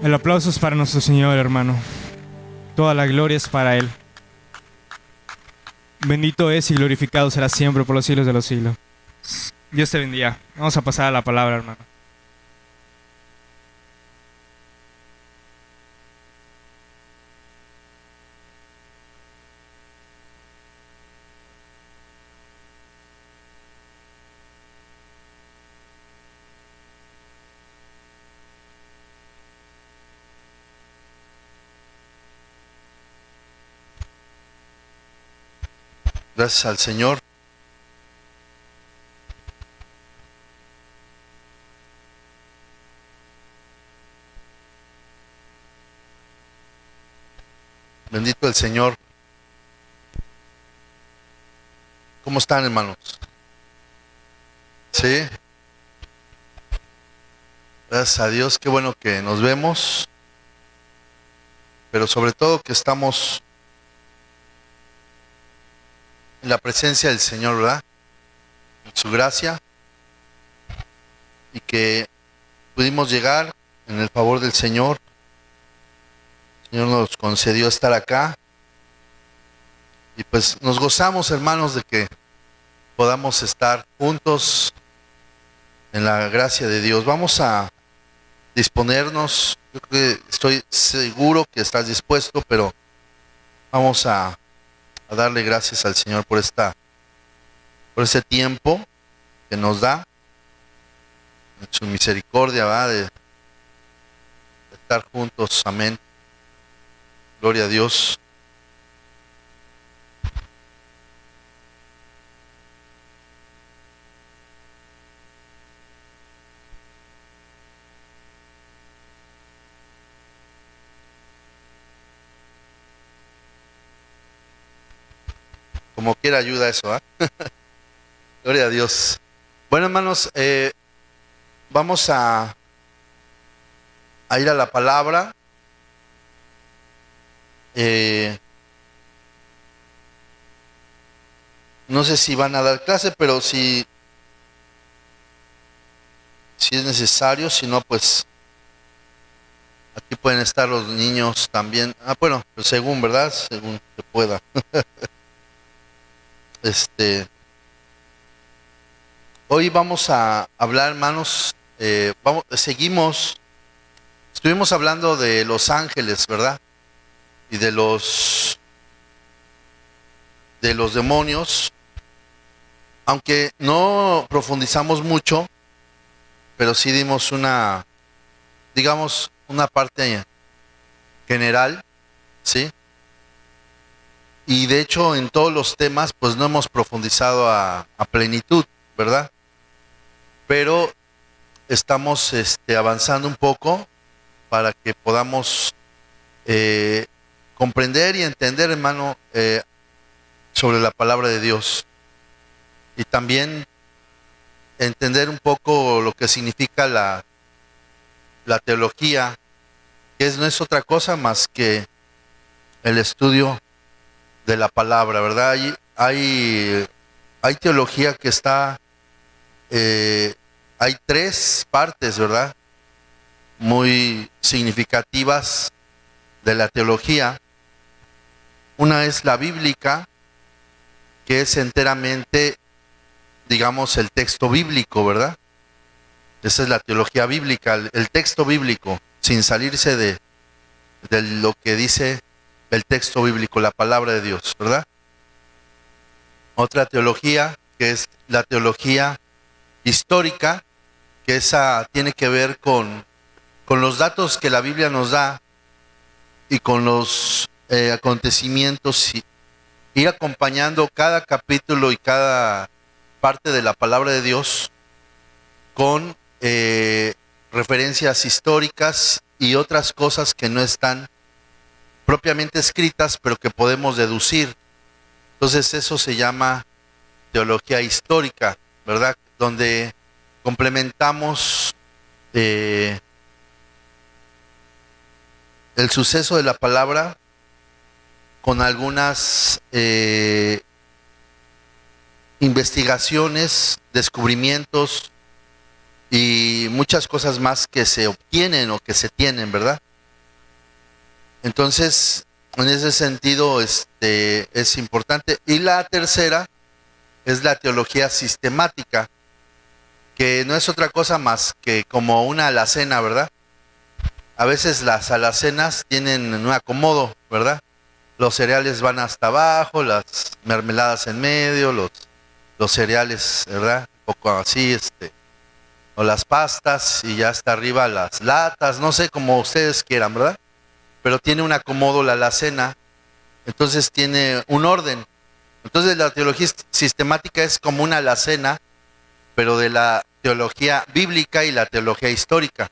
El aplauso es para nuestro Señor, hermano. Toda la gloria es para Él. Bendito es y glorificado será siempre por los siglos de los siglos. Dios te bendiga. Vamos a pasar a la palabra, hermano. Gracias al Señor. Bendito el Señor. ¿Cómo están, hermanos? Sí. Gracias a Dios, qué bueno que nos vemos. Pero sobre todo que estamos en la presencia del Señor, ¿verdad? En su gracia. Y que pudimos llegar en el favor del Señor. El Señor nos concedió estar acá. Y pues nos gozamos, hermanos, de que podamos estar juntos en la gracia de Dios. Vamos a disponernos. Yo creo que estoy seguro que estás dispuesto, pero vamos a darle gracias al Señor por ese tiempo que nos da, en su misericordia, ¿verdad? De estar juntos. Amén. Gloria a Dios. Como quiera ayuda eso, ¿ah? Gloria a Dios. Bueno, hermanos, vamos a ir a la palabra. No sé si van a dar clase, pero si es necesario, si no, pues aquí pueden estar los niños también. Bueno, pues según, ¿verdad? Según se pueda. Hoy vamos a hablar, hermanos, estuvimos hablando de los ángeles, ¿verdad? Y de los demonios, aunque no profundizamos mucho, pero sí dimos una parte general, ¿sí? Y de hecho en todos los temas pues no hemos profundizado a plenitud, ¿verdad? Pero estamos avanzando un poco para que podamos comprender y entender, hermano, sobre la palabra de Dios. Y también entender un poco lo que significa la teología, que no es otra cosa más que el estudio de la palabra, ¿verdad? Hay teología que está, hay tres partes, ¿verdad? Muy significativas de la teología. Una es la bíblica, que es enteramente, digamos, el texto bíblico, ¿verdad? Esa es la teología bíblica, el texto bíblico, sin salirse de lo que dice el texto bíblico, la palabra de Dios, ¿verdad? Otra teología, que es la teología histórica, que esa tiene que ver con los datos que la Biblia nos da y con los acontecimientos, y ir acompañando cada capítulo y cada parte de la palabra de Dios con referencias históricas y otras cosas que no están propiamente escritas, pero que podemos deducir. Entonces eso se llama teología histórica, ¿verdad? Donde complementamos el suceso de la palabra con algunas investigaciones, descubrimientos y muchas cosas más que se obtienen o que se tienen, ¿verdad? Entonces, en ese sentido, es importante. Y la tercera es la teología sistemática, que no es otra cosa más que como una alacena, ¿verdad? A veces las alacenas tienen un acomodo, ¿verdad? Los cereales van hasta abajo, las mermeladas en medio, los cereales, ¿verdad? Un poco así, o las pastas, y ya hasta arriba las latas, no sé, como ustedes quieran, ¿verdad? Pero tiene un acomodo la alacena, entonces tiene un orden. Entonces la teología sistemática es como una alacena, pero de la teología bíblica y la teología histórica.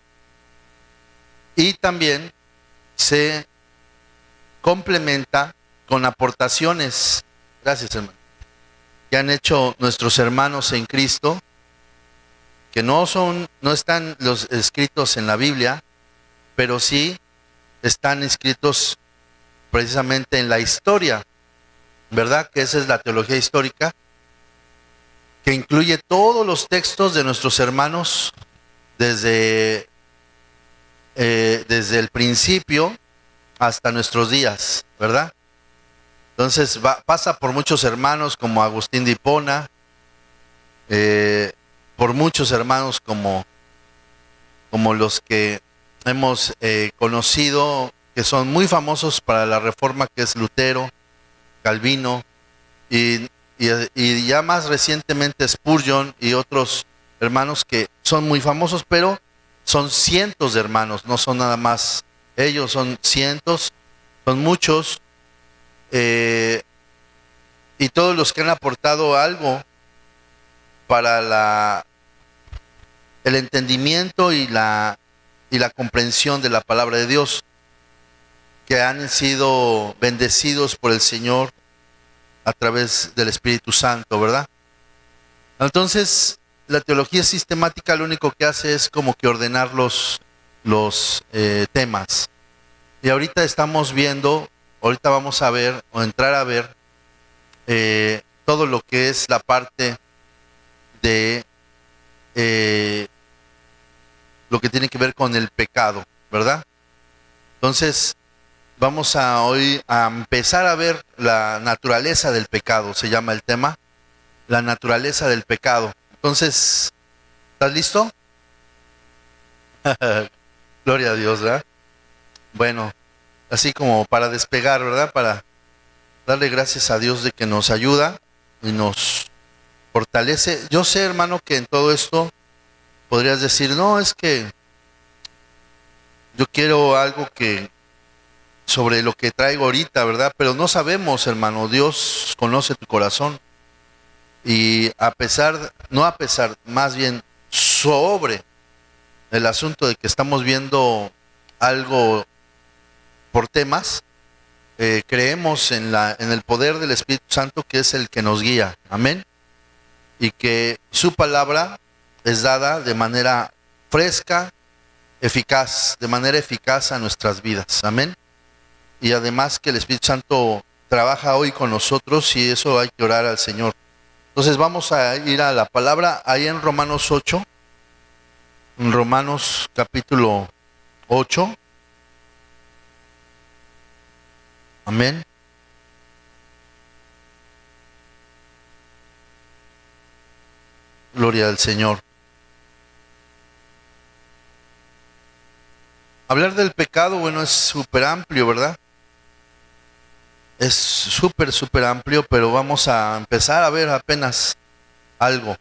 Y también se complementa con aportaciones, gracias hermano, que han hecho nuestros hermanos en Cristo, que no están los escritos en la Biblia, pero sí están escritos precisamente en la historia, ¿verdad? Que esa es la teología histórica, que incluye todos los textos de nuestros hermanos desde el principio hasta nuestros días, ¿verdad? Entonces pasa por muchos hermanos como Agustín de Hipona, por muchos hermanos como los que hemos conocido, que son muy famosos para la Reforma, que es Lutero, Calvino, y ya más recientemente Spurgeon y otros hermanos que son muy famosos, pero son cientos de hermanos, no son nada más ellos, son cientos, son muchos, y todos los que han aportado algo para el entendimiento y la comprensión de la palabra de Dios, que han sido bendecidos por el Señor a través del Espíritu Santo, ¿verdad? Entonces, la teología sistemática lo único que hace es como que ordenar los temas. Y ahorita vamos a ver o entrar a ver todo lo que es la parte de lo que tiene que ver con el pecado, ¿verdad? Entonces, vamos hoy a empezar a ver la naturaleza del pecado, se llama el tema, la naturaleza del pecado. Entonces, ¿estás listo? Gloria a Dios, ¿verdad? Bueno, así como para despegar, ¿verdad? Para darle gracias a Dios de que nos ayuda y nos fortalece. Yo sé, hermano, que en todo esto podrías decir, no, es que yo quiero algo sobre lo que traigo ahorita, ¿verdad? Pero no sabemos, hermano, Dios conoce tu corazón. Y más bien sobre el asunto de que estamos viendo algo por temas, creemos en el poder del Espíritu Santo, que es el que nos guía, amén, y que su palabra es dada de manera fresca, de manera eficaz a nuestras vidas, amén, y además que el Espíritu Santo trabaja hoy con nosotros, y eso hay que orar al Señor. Entonces vamos a ir a la palabra ahí en Romanos 8, en Romanos capítulo 8. Amén. Gloria al Señor. Hablar del pecado, bueno, es súper amplio, ¿verdad? Es súper amplio, pero vamos a empezar a ver apenas algo.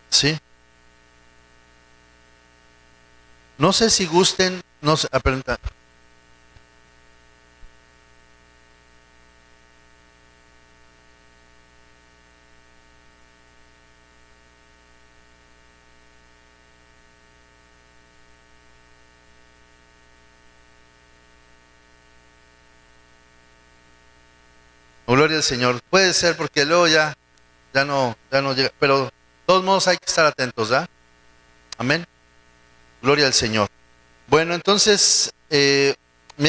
¿Sí? No sé si gusten, no sé, gloria al Señor. Puede ser porque luego ya no llega, pero de todos modos hay que estar atentos, ¿verdad? Amén. Gloria al Señor. Bueno, entonces, miren,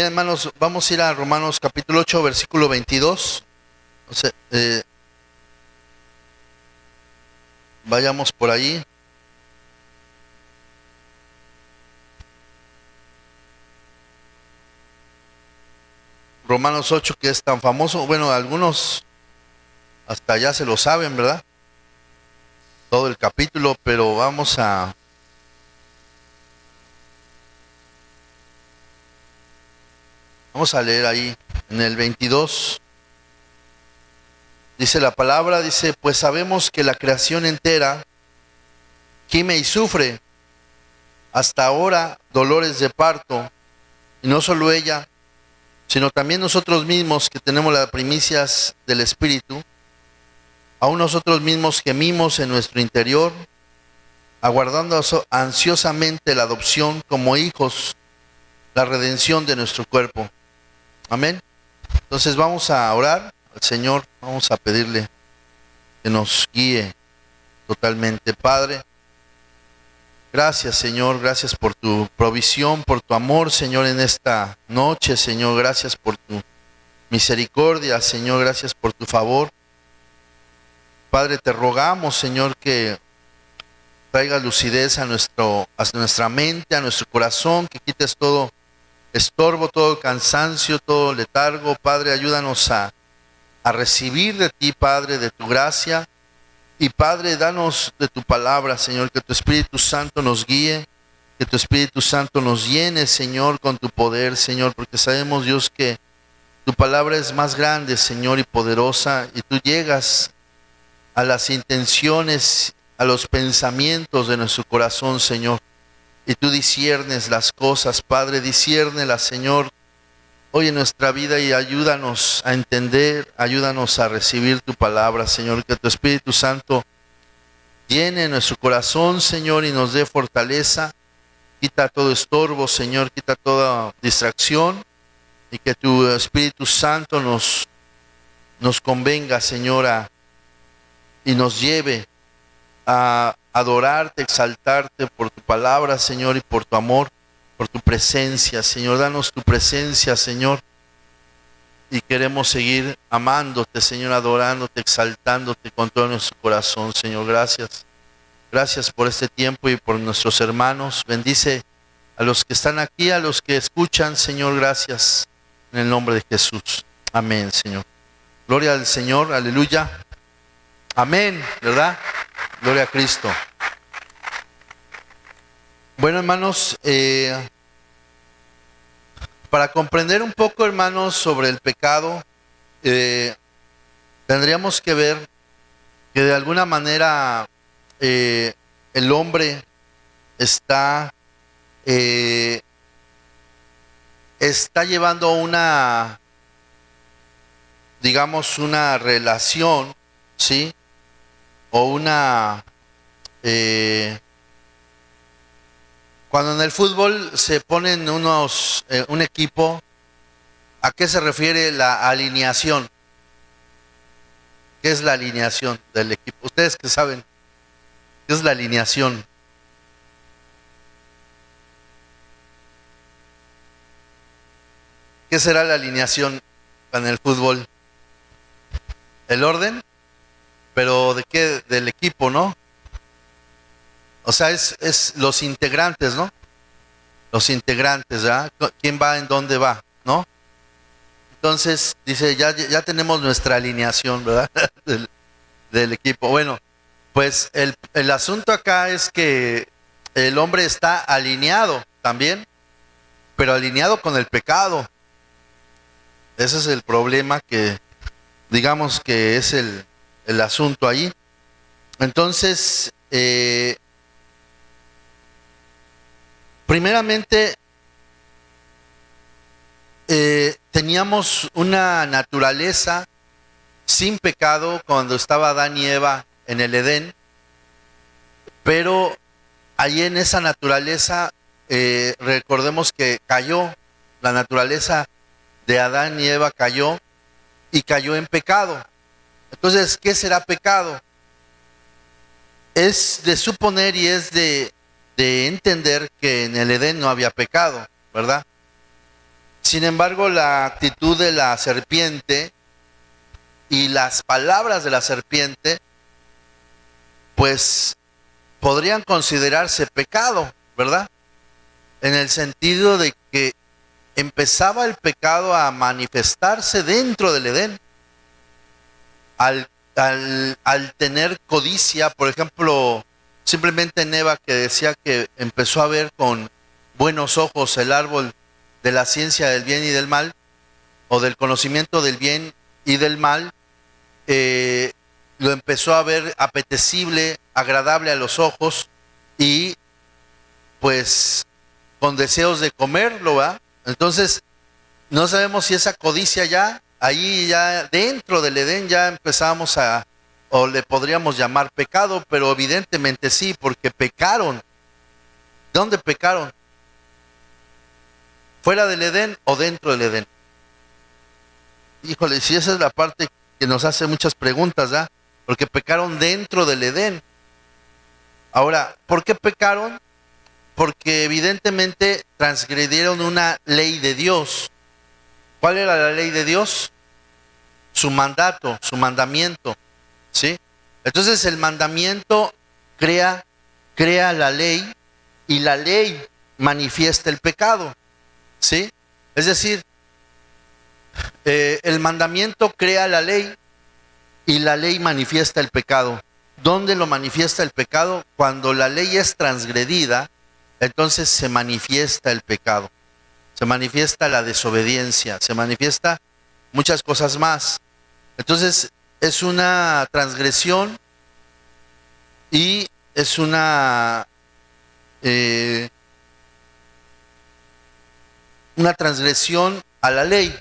hermanos, vamos a ir a Romanos capítulo 8, versículo 22. O sea, vayamos por ahí. Romanos 8, que es tan famoso. Bueno, algunos hasta ya se lo saben, ¿verdad? Todo el capítulo, pero vamos a leer ahí en el 22. Dice la palabra, dice, pues sabemos que la creación entera gime y sufre hasta ahora dolores de parto, y no solo ella, sino también nosotros mismos que tenemos las primicias del Espíritu, aún nosotros mismos gemimos en nuestro interior, aguardando ansiosamente la adopción como hijos, la redención de nuestro cuerpo. Amén. Entonces vamos a orar al Señor, vamos a pedirle que nos guíe totalmente. Padre, gracias, Señor, gracias por tu provisión, por tu amor, Señor, en esta noche, Señor, gracias por tu misericordia, Señor, gracias por tu favor. Padre, te rogamos, Señor, que traiga lucidez a nuestra mente, a nuestro corazón, que quites todo estorbo, todo cansancio, todo letargo. Padre, ayúdanos a recibir de ti, Padre, de tu gracia. Y Padre, danos de tu palabra, Señor, que tu Espíritu Santo nos guíe, que tu Espíritu Santo nos llene, Señor, con tu poder, Señor, porque sabemos, Dios, que tu palabra es más grande, Señor, y poderosa, y tú llegas a las intenciones, a los pensamientos de nuestro corazón, Señor, y tú disciernes las cosas, Padre, disciérnelas, Señor, hoy en nuestra vida, y ayúdanos a entender, ayúdanos a recibir tu palabra, Señor, que tu Espíritu Santo llene nuestro corazón, Señor, y nos dé fortaleza. Quita todo estorbo, Señor, quita toda distracción, y que tu Espíritu Santo nos convenga, Señor, y nos lleve a adorarte, exaltarte por tu palabra, Señor, y por tu amor, por tu presencia, Señor. Danos tu presencia, Señor, y queremos seguir amándote, Señor, adorándote, exaltándote con todo nuestro corazón, Señor. Gracias. Gracias por este tiempo y por nuestros hermanos. Bendice a los que están aquí, a los que escuchan, Señor. Gracias en el nombre de Jesús. Amén, Señor. Gloria al Señor, aleluya. Amén, ¿verdad? Gloria a Cristo. Bueno, hermanos, para comprender un poco, hermanos, sobre el pecado, tendríamos que ver que de alguna manera el hombre está llevando digamos, una relación, ¿sí? O cuando en el fútbol se ponen un equipo, ¿a qué se refiere la alineación? ¿Qué es la alineación del equipo? Ustedes que saben, ¿qué es la alineación? ¿Qué será la alineación en el fútbol? ¿El orden? ¿Pero de qué? Del equipo, ¿no? O sea, es los integrantes, ¿no? Los integrantes, ¿verdad? ¿Quién va en dónde va, no? Entonces, dice, ya tenemos nuestra alineación, ¿verdad? del equipo. Bueno, pues el asunto acá es que el hombre está alineado también, pero alineado con el pecado. Ese es el problema, que digamos que es el asunto ahí. Entonces, primeramente, teníamos una naturaleza sin pecado cuando estaba Adán y Eva en el Edén, pero ahí en esa naturaleza, recordemos que cayó, la naturaleza de Adán y Eva cayó, y cayó en pecado. Entonces, ¿qué será pecado? Es de suponer y es de entender que en el Edén no había pecado, ¿verdad? Sin embargo, la actitud de la serpiente y las palabras de la serpiente, pues podrían considerarse pecado, ¿verdad? En el sentido de que empezaba el pecado a manifestarse dentro del Edén. Al tener codicia, por ejemplo, simplemente en Eva, que decía que empezó a ver con buenos ojos el árbol de la ciencia del bien y del mal, o del conocimiento del bien y del mal, lo empezó a ver apetecible, agradable a los ojos, y pues con deseos de comerlo, ¿va? Entonces, no sabemos si esa codicia ya, ahí ya dentro del Edén ya empezamos o le podríamos llamar pecado, pero evidentemente sí, porque pecaron. ¿Dónde pecaron? ¿Fuera del Edén o dentro del Edén? Híjole, si esa es la parte que nos hace muchas preguntas, ¿ah? Porque pecaron dentro del Edén. Ahora, ¿por qué pecaron? Porque evidentemente transgredieron una ley de Dios. ¿Cuál era la ley de Dios? Su mandato, su mandamiento, ¿sí? Entonces el mandamiento crea la ley, y la ley manifiesta el pecado, ¿sí? Es decir, el mandamiento crea la ley y la ley manifiesta el pecado. ¿Dónde lo manifiesta el pecado? Cuando la ley es transgredida, entonces se manifiesta el pecado, se manifiesta la desobediencia, se manifiesta muchas cosas más. Entonces es una transgresión y es una transgresión a la ley.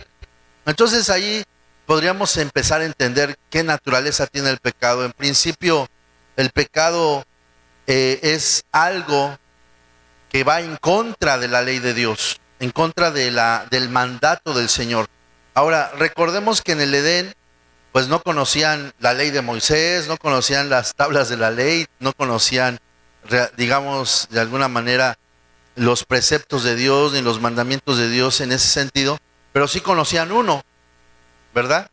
Entonces ahí podríamos empezar a entender qué naturaleza tiene el pecado. En principio, el pecado es algo que va en contra de la ley de Dios, en contra del mandato del Señor. Ahora, recordemos que en el Edén, pues no conocían la ley de Moisés, no conocían las tablas de la ley, no conocían, digamos, de alguna manera, los preceptos de Dios ni los mandamientos de Dios en ese sentido, pero sí conocían uno, ¿verdad?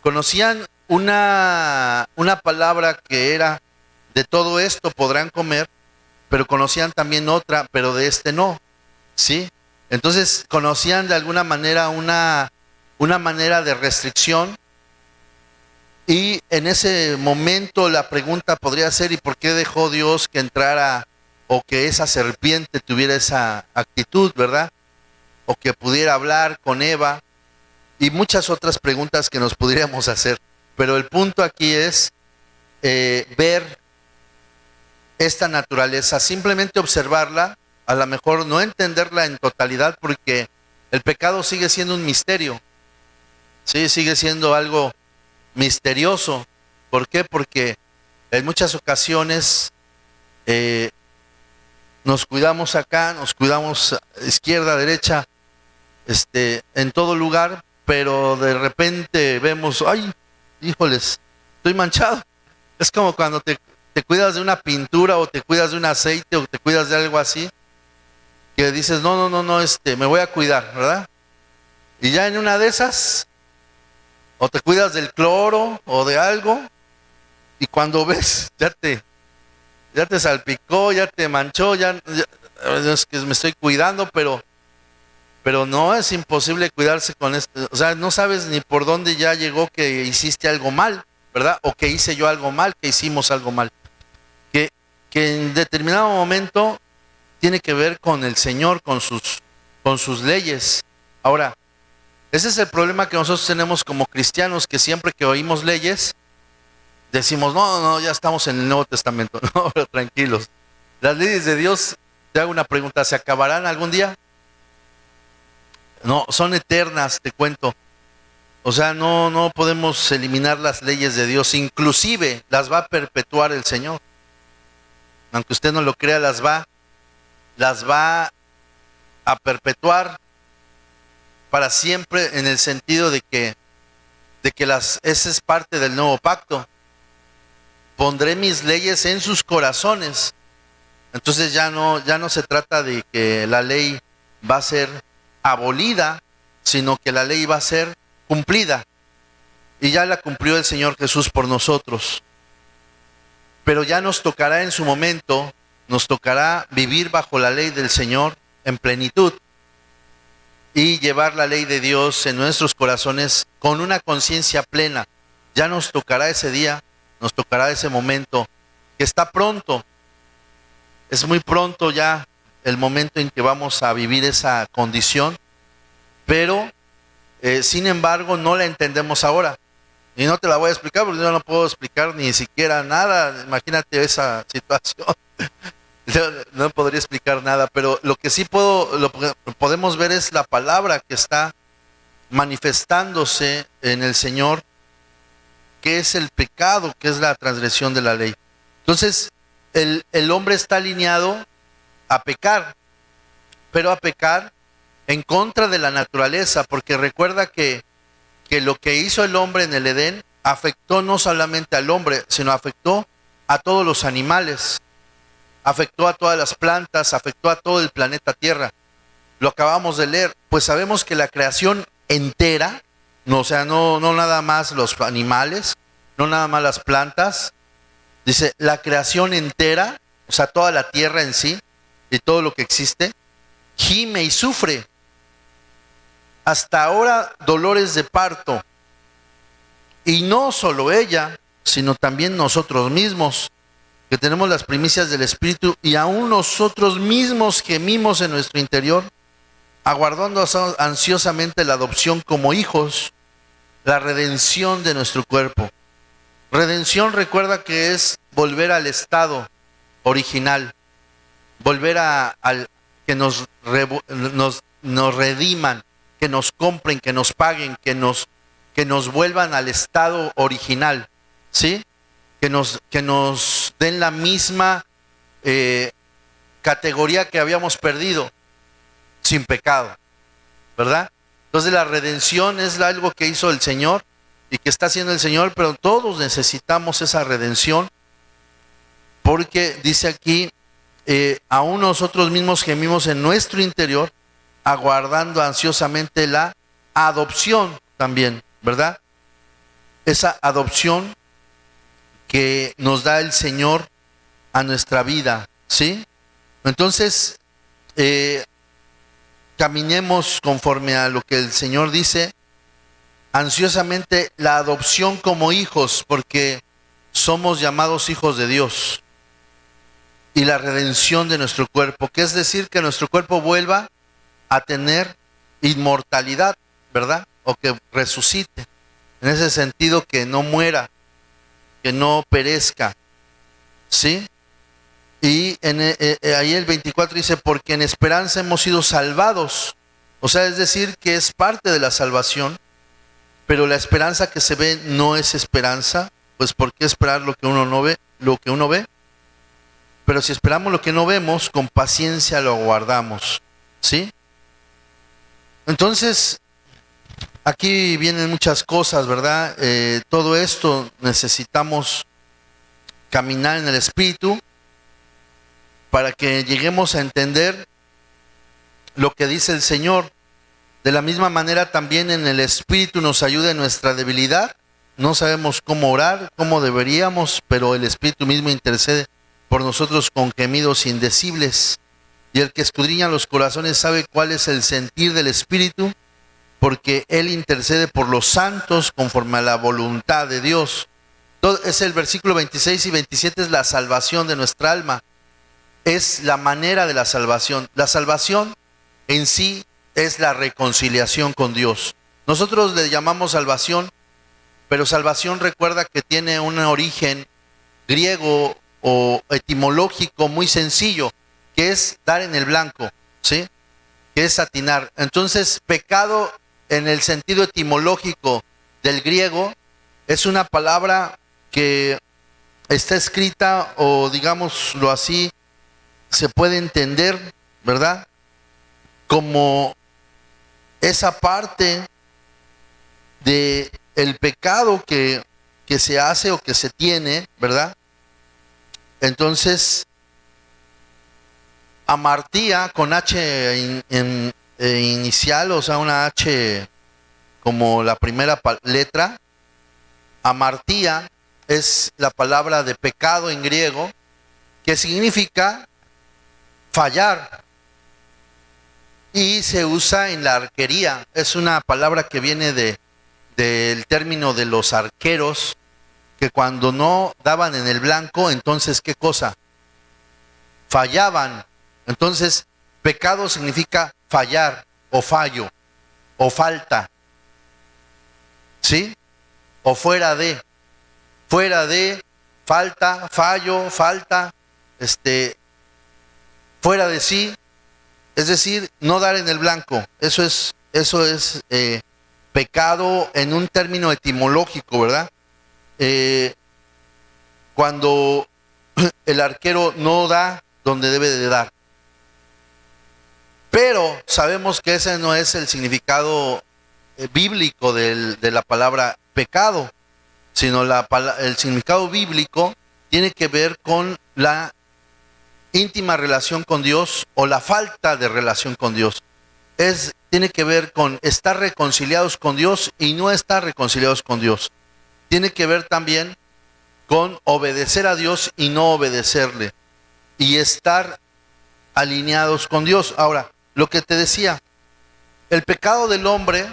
Conocían una palabra que era: de todo esto podrán comer, pero conocían también otra: pero de este no, ¿sí? Entonces conocían de alguna manera una manera de restricción, y en ese momento la pregunta podría ser: ¿y por qué dejó Dios que entrara, o que esa serpiente tuviera esa actitud, ¿verdad? O que pudiera hablar con Eva, y muchas otras preguntas que nos podríamos hacer. Pero el punto aquí es ver esta naturaleza, simplemente observarla, a lo mejor no entenderla en totalidad, porque el pecado sigue siendo un misterio, sí, sigue siendo algo misterioso. ¿Por qué? Porque en muchas ocasiones nos cuidamos acá, nos cuidamos izquierda, derecha, en todo lugar, pero de repente vemos: ay, híjoles, estoy manchado. Es como cuando te cuidas de una pintura, o te cuidas de un aceite, o te cuidas de algo así, que dices: no, me voy a cuidar, ¿verdad? Y ya en una de esas, o te cuidas del cloro o de algo, y cuando ves, ya te salpicó, ya te manchó, ya es que me estoy cuidando, pero no, es imposible cuidarse con esto. O sea, no sabes ni por dónde ya llegó que hiciste algo mal, ¿verdad? O que hice yo algo mal, que hicimos algo mal. Que en determinado momento tiene que ver con el Señor, con sus leyes. Ahora, ese es el problema que nosotros tenemos como cristianos, que siempre que oímos leyes, decimos: no, ya estamos en el Nuevo Testamento. No, pero tranquilos. Las leyes de Dios, te hago una pregunta: ¿se acabarán algún día? No, son eternas, te cuento. O sea, no podemos eliminar las leyes de Dios, inclusive las va a perpetuar el Señor. Aunque usted no lo crea, las va a perpetuar para siempre, en el sentido de que esa es parte del nuevo pacto. Pondré mis leyes en sus corazones. Entonces ya no se trata de que la ley va a ser abolida, sino que la ley va a ser cumplida. Y ya la cumplió el Señor Jesús por nosotros. Pero ya nos tocará en su momento, nos tocará vivir bajo la ley del Señor en plenitud. y llevar la ley de Dios en nuestros corazones con una conciencia plena. Ya nos tocará ese día, nos tocará ese momento, que está pronto. Es muy pronto ya el momento en que vamos a vivir esa condición, pero sin embargo no la entendemos ahora. Y no te la voy a explicar porque yo no puedo explicar ni siquiera nada. Imagínate esa situación. No podría explicar nada, pero lo que sí podemos ver es la palabra que está manifestándose en el Señor, que es el pecado, que es la transgresión de la ley. Entonces, el hombre está alineado a pecar, pero a pecar en contra de la naturaleza, porque recuerda que lo que hizo el hombre en el Edén afectó no solamente al hombre, sino afectó a todos los animales, afectó a todas las plantas, afectó a todo el planeta Tierra. Lo acabamos de leer, pues sabemos que la creación entera, no, o sea, no nada más los animales, no nada más las plantas, dice la creación entera, o sea, toda la tierra en sí y todo lo que existe, gime y sufre. Hasta ahora dolores de parto. Y no solo ella, sino también nosotros mismos, que tenemos las primicias del Espíritu, y aún nosotros mismos gemimos en nuestro interior, aguardando ansiosamente la adopción como hijos, la redención de nuestro cuerpo. Redención, recuerda que es volver al estado original, volver al que nos rediman, que nos compren, que nos paguen, que nos vuelvan al estado original, ¿sí? Que nos den la misma categoría que habíamos perdido, sin pecado, ¿verdad? Entonces la redención es algo que hizo el Señor y que está haciendo el Señor, pero todos necesitamos esa redención, porque dice aquí, aún nosotros mismos gemimos en nuestro interior, aguardando ansiosamente la adopción también, ¿verdad? Esa adopción que nos da el Señor a nuestra vida, ¿sí? Entonces, caminemos conforme a lo que el Señor dice, ansiosamente la adopción como hijos, porque somos llamados hijos de Dios, y la redención de nuestro cuerpo, que es decir, que nuestro cuerpo vuelva a tener inmortalidad, ¿verdad? O que resucite, en ese sentido, que no muera, que no perezca, ¿sí? Y ahí el 24 dice, porque en esperanza hemos sido salvados, o sea, es decir, que es parte de la salvación, pero la esperanza que se ve no es esperanza, pues ¿por qué esperar lo que uno no ve, lo que uno ve? Pero si esperamos lo que no vemos, con paciencia lo aguardamos, ¿sí? Entonces, aquí vienen muchas cosas, ¿verdad? Todo esto necesitamos caminar en el Espíritu para que lleguemos a entender lo que dice el Señor. De la misma manera también en el Espíritu nos ayuda en nuestra debilidad. No sabemos cómo orar, cómo deberíamos, pero el Espíritu mismo intercede por nosotros con gemidos indecibles. Y el que escudriña los corazones sabe cuál es el sentir del Espíritu, porque Él intercede por los santos conforme a la voluntad de Dios. Es el versículo 26 y 27, es la salvación de nuestra alma. Es la manera de la salvación. La salvación en sí es la reconciliación con Dios. Nosotros le llamamos salvación, pero salvación, recuerda que tiene un origen griego o etimológico muy sencillo, que es dar en el blanco, ¿sí? Que es atinar. Entonces, pecado en el sentido etimológico del griego es una palabra que está escrita, o digámoslo así, se puede entender, ¿verdad? Como esa parte de el pecado que se hace o que se tiene, ¿verdad? Entonces, amartía con H inicial, o sea, una H como la primera letra. Amartía es la palabra de pecado en griego, que significa fallar. y se usa en la arquería. Es una palabra que viene del término de los arqueros, que cuando no daban en el blanco, entonces ¿qué cosa? Fallaban. Entonces, pecado significa fallar, o fallo, o falta, ¿sí? O fuera de, falta, fallo, falta, fuera de sí, es decir, no dar en el blanco. Eso es pecado en un término etimológico, ¿verdad? Cuando el arquero no da donde debe de dar. Pero sabemos que ese no es el significado bíblico de la palabra pecado, sino el significado bíblico tiene que ver con la íntima relación con Dios o la falta de relación con Dios. Tiene que ver con estar reconciliados con Dios y no estar reconciliados con Dios. Tiene que ver también con obedecer a Dios y no obedecerle, y estar alineados con Dios. Ahora, lo que te decía, el pecado del hombre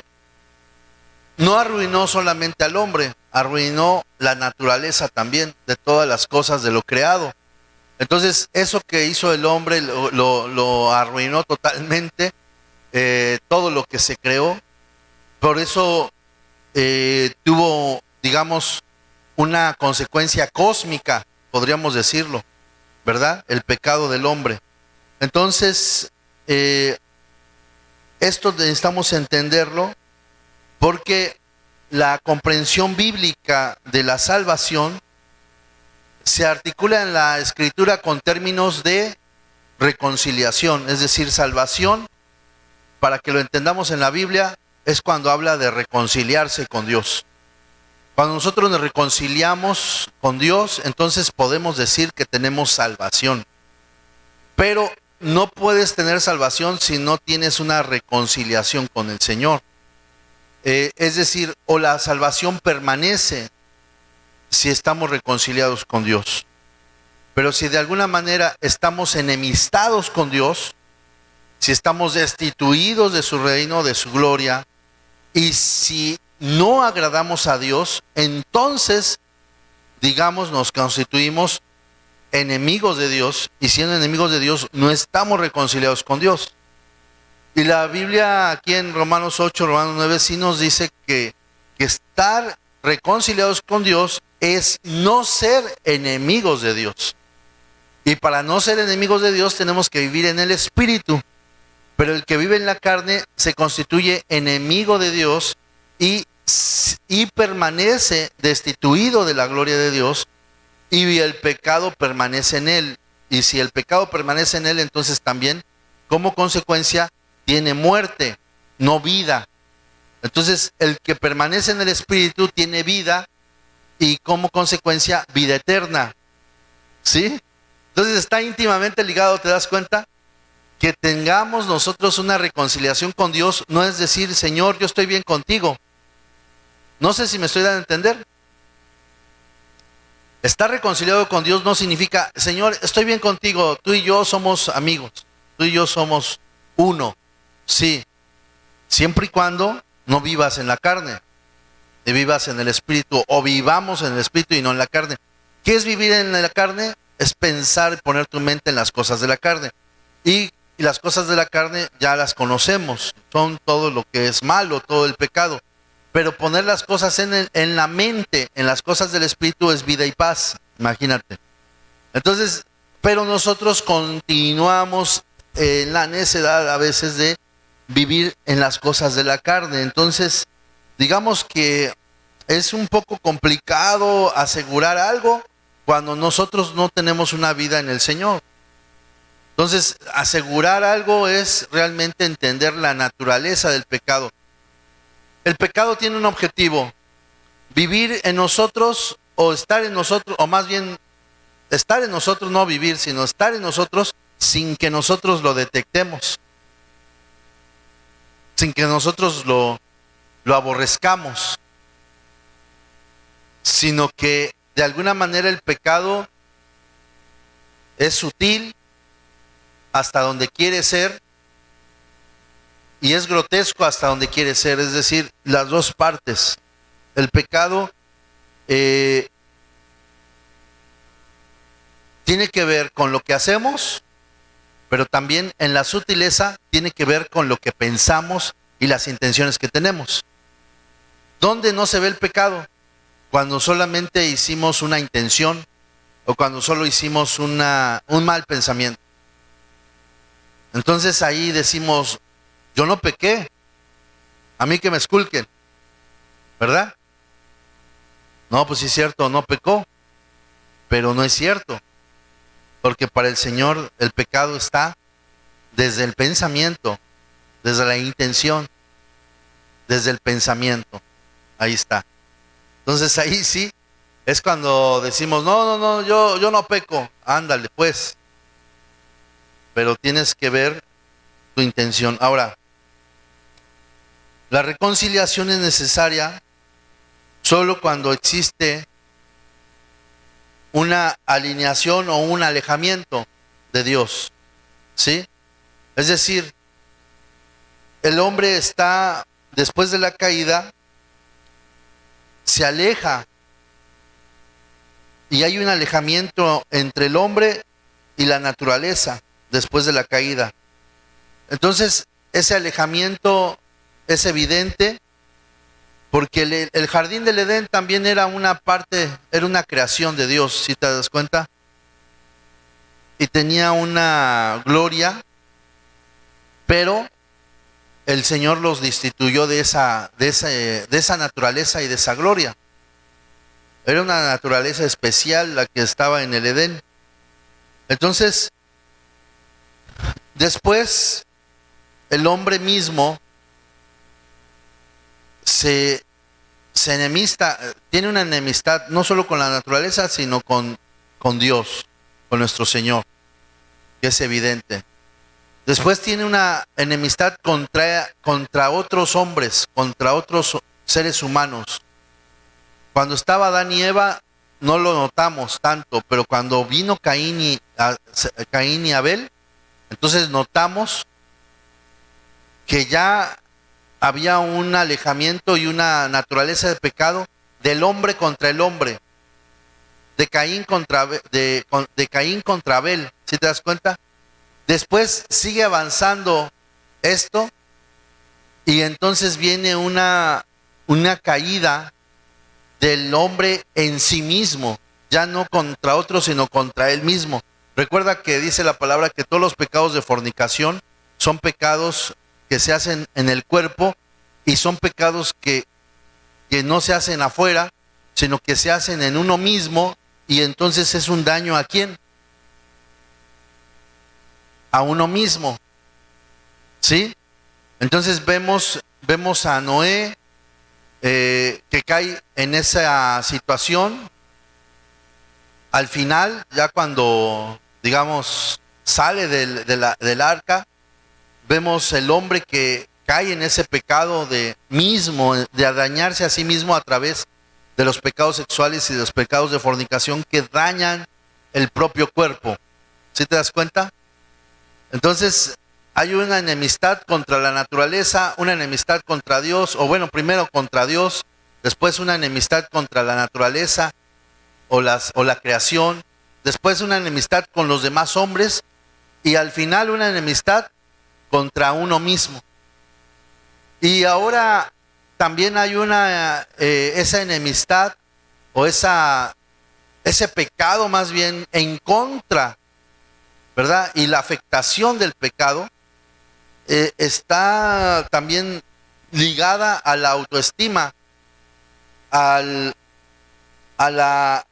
no arruinó solamente al hombre, arruinó la naturaleza también de todas las cosas de lo creado. Entonces, eso que hizo el hombre lo arruinó totalmente, todo lo que se creó. Por eso tuvo, digamos, una consecuencia cósmica, podríamos decirlo, ¿verdad? El pecado del hombre. Entonces, esto necesitamos entenderlo, porque la comprensión bíblica de la salvación se articula en la Escritura con términos de reconciliación, es decir, salvación, para que lo entendamos en la Biblia, es cuando habla de reconciliarse con Dios. Cuando nosotros nos reconciliamos con Dios, entonces podemos decir que tenemos salvación. Pero no puedes tener salvación si no tienes una reconciliación con el Señor. Es decir, o la salvación permanece si estamos reconciliados con Dios. Pero si de alguna manera estamos enemistados con Dios, si estamos destituidos de su reino, de su gloria, y si no agradamos a Dios, entonces, digamos, nos constituimos enemigos de Dios, y siendo enemigos de Dios, no estamos reconciliados con Dios. Y la Biblia aquí en Romanos 8, Romanos 9, sí nos dice que estar reconciliados con Dios es no ser enemigos de Dios. Y para no ser enemigos de Dios tenemos que vivir en el Espíritu. Pero el que vive en la carne se constituye enemigo de Dios y permanece destituido de la gloria de Dios, y el pecado permanece en él. Y si el pecado permanece en él, entonces también, como consecuencia, tiene muerte, no vida. Entonces, el que permanece en el Espíritu tiene vida y como consecuencia, vida eterna. ¿Sí? Entonces está íntimamente ligado, ¿te das cuenta? Que tengamos nosotros una reconciliación con Dios no es decir, Señor, yo estoy bien contigo. No sé si me estoy dando a entender. Estar reconciliado con Dios no significa, Señor, estoy bien contigo, tú y yo somos amigos, tú y yo somos uno. Sí, siempre y cuando no vivas en la carne, y vivas en el Espíritu, o vivamos en el Espíritu y no en la carne. ¿Qué es vivir en la carne? Es pensar y poner tu mente en las cosas de la carne. Y las cosas de la carne ya las conocemos, son todo lo que es malo, todo el pecado. Pero poner las cosas en la mente, en las cosas del Espíritu, es vida y paz, imagínate. Entonces, pero nosotros continuamos en la necedad a veces de vivir en las cosas de la carne. Entonces, digamos que es un poco complicado asegurar algo cuando nosotros no tenemos una vida en el Señor. Entonces, asegurar algo es realmente entender la naturaleza del pecado. El pecado tiene un objetivo: vivir en nosotros o estar en nosotros, o más bien estar en nosotros, no vivir, sino estar en nosotros sin que nosotros lo detectemos, sin que nosotros lo aborrezcamos, sino que de alguna manera el pecado es sutil hasta donde quiere ser y es grotesco hasta donde quiere ser, es decir, las dos partes. El pecado tiene que ver con lo que hacemos, pero también en la sutileza tiene que ver con lo que pensamos y las intenciones que tenemos. ¿Dónde no se ve el pecado? Cuando solamente hicimos una intención o cuando solo hicimos un mal pensamiento. Entonces ahí decimos, yo no pequé, a mí que me esculquen, ¿verdad? No, pues sí es cierto, no pecó, pero no es cierto, porque para el Señor el pecado está desde el pensamiento, desde la intención, desde el pensamiento, ahí está. Entonces ahí sí, es cuando decimos, no, yo no peco, ándale pues, pero tienes que ver tu intención. Ahora, la reconciliación es necesaria solo cuando existe una alineación o un alejamiento de Dios, ¿sí? Es decir, el hombre está, después de la caída, se aleja y hay un alejamiento entre el hombre y la naturaleza después de la caída. Entonces, ese alejamiento es evidente porque el jardín del Edén también era una parte, era una creación de Dios, si te das cuenta, y tenía una gloria, pero el Señor los destituyó de esa naturaleza y de esa gloria. Era una naturaleza especial la que estaba en el Edén. Entonces, después, el hombre mismo se enemista, tiene una enemistad no solo con la naturaleza, sino con Dios, con nuestro Señor, que es evidente. Después tiene una enemistad contra otros hombres, contra otros seres humanos. Cuando estaba Adán y Eva no lo notamos tanto, pero cuando vino Caín y Abel, entonces notamos que ya había un alejamiento y una naturaleza de pecado del hombre contra el hombre, de Caín contra Abel, ¿sí te das cuenta? Después sigue avanzando esto y entonces viene una caída del hombre en sí mismo, ya no contra otro, sino contra él mismo. Recuerda que dice la palabra que todos los pecados de fornicación son pecados que se hacen en el cuerpo y son pecados que no se hacen afuera, sino que se hacen en uno mismo, y entonces es un daño ¿a quién? A uno mismo, ¿sí? Entonces vemos a Noé que cae en esa situación. Al final, ya cuando, digamos, sale del arca, vemos el hombre que cae en ese pecado de dañarse a sí mismo a través de los pecados sexuales y de los pecados de fornicación que dañan el propio cuerpo. ¿Sí te das cuenta? Entonces, hay una enemistad contra la naturaleza, una enemistad contra Dios, o bueno, primero contra Dios, después una enemistad contra la naturaleza o la creación, después una enemistad con los demás hombres y al final una enemistad contra uno mismo. Y ahora también hay esa enemistad o ese pecado más bien en contra, ¿verdad? Y la afectación del pecado está también ligada a la autoestima, a la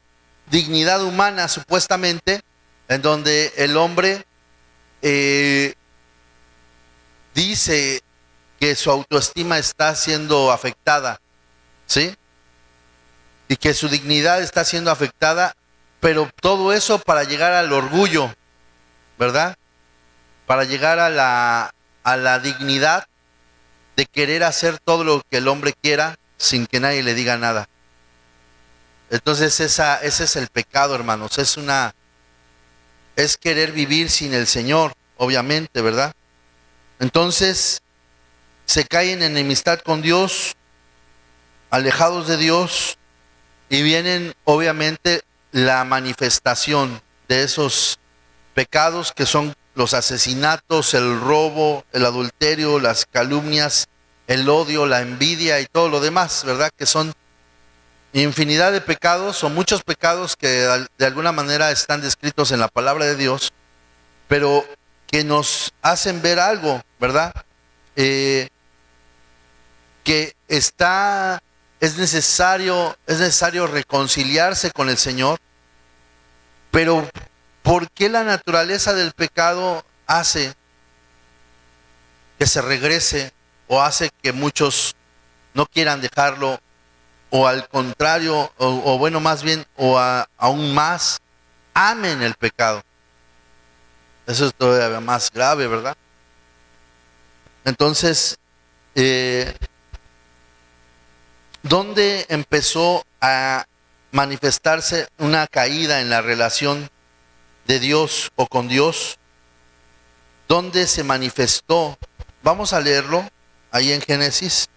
dignidad humana supuestamente, en donde el hombre dice que su autoestima está siendo afectada, ¿sí? Y que su dignidad está siendo afectada, pero todo eso para llegar al orgullo, ¿verdad? Para llegar a la dignidad de querer hacer todo lo que el hombre quiera sin que nadie le diga nada. Entonces ese es el pecado, hermanos. Es querer vivir sin el Señor, obviamente, ¿verdad? Entonces, se caen en enemistad con Dios, alejados de Dios, y vienen obviamente la manifestación de esos pecados que son los asesinatos, el robo, el adulterio, las calumnias, el odio, la envidia y todo lo demás, ¿verdad? Que son infinidad de pecados o muchos pecados que de alguna manera están descritos en la palabra de Dios, pero que nos hacen ver algo, ¿verdad? Que es necesario reconciliarse con el Señor, pero ¿por qué la naturaleza del pecado hace que se regrese o hace que muchos no quieran dejarlo, o al contrario, o bueno, más bien, aún más, amen el pecado? Eso es todavía más grave, ¿verdad? Entonces, ¿dónde empezó a manifestarse una caída en la relación de Dios o con Dios? ¿Dónde se manifestó? Vamos a leerlo ahí en Génesis.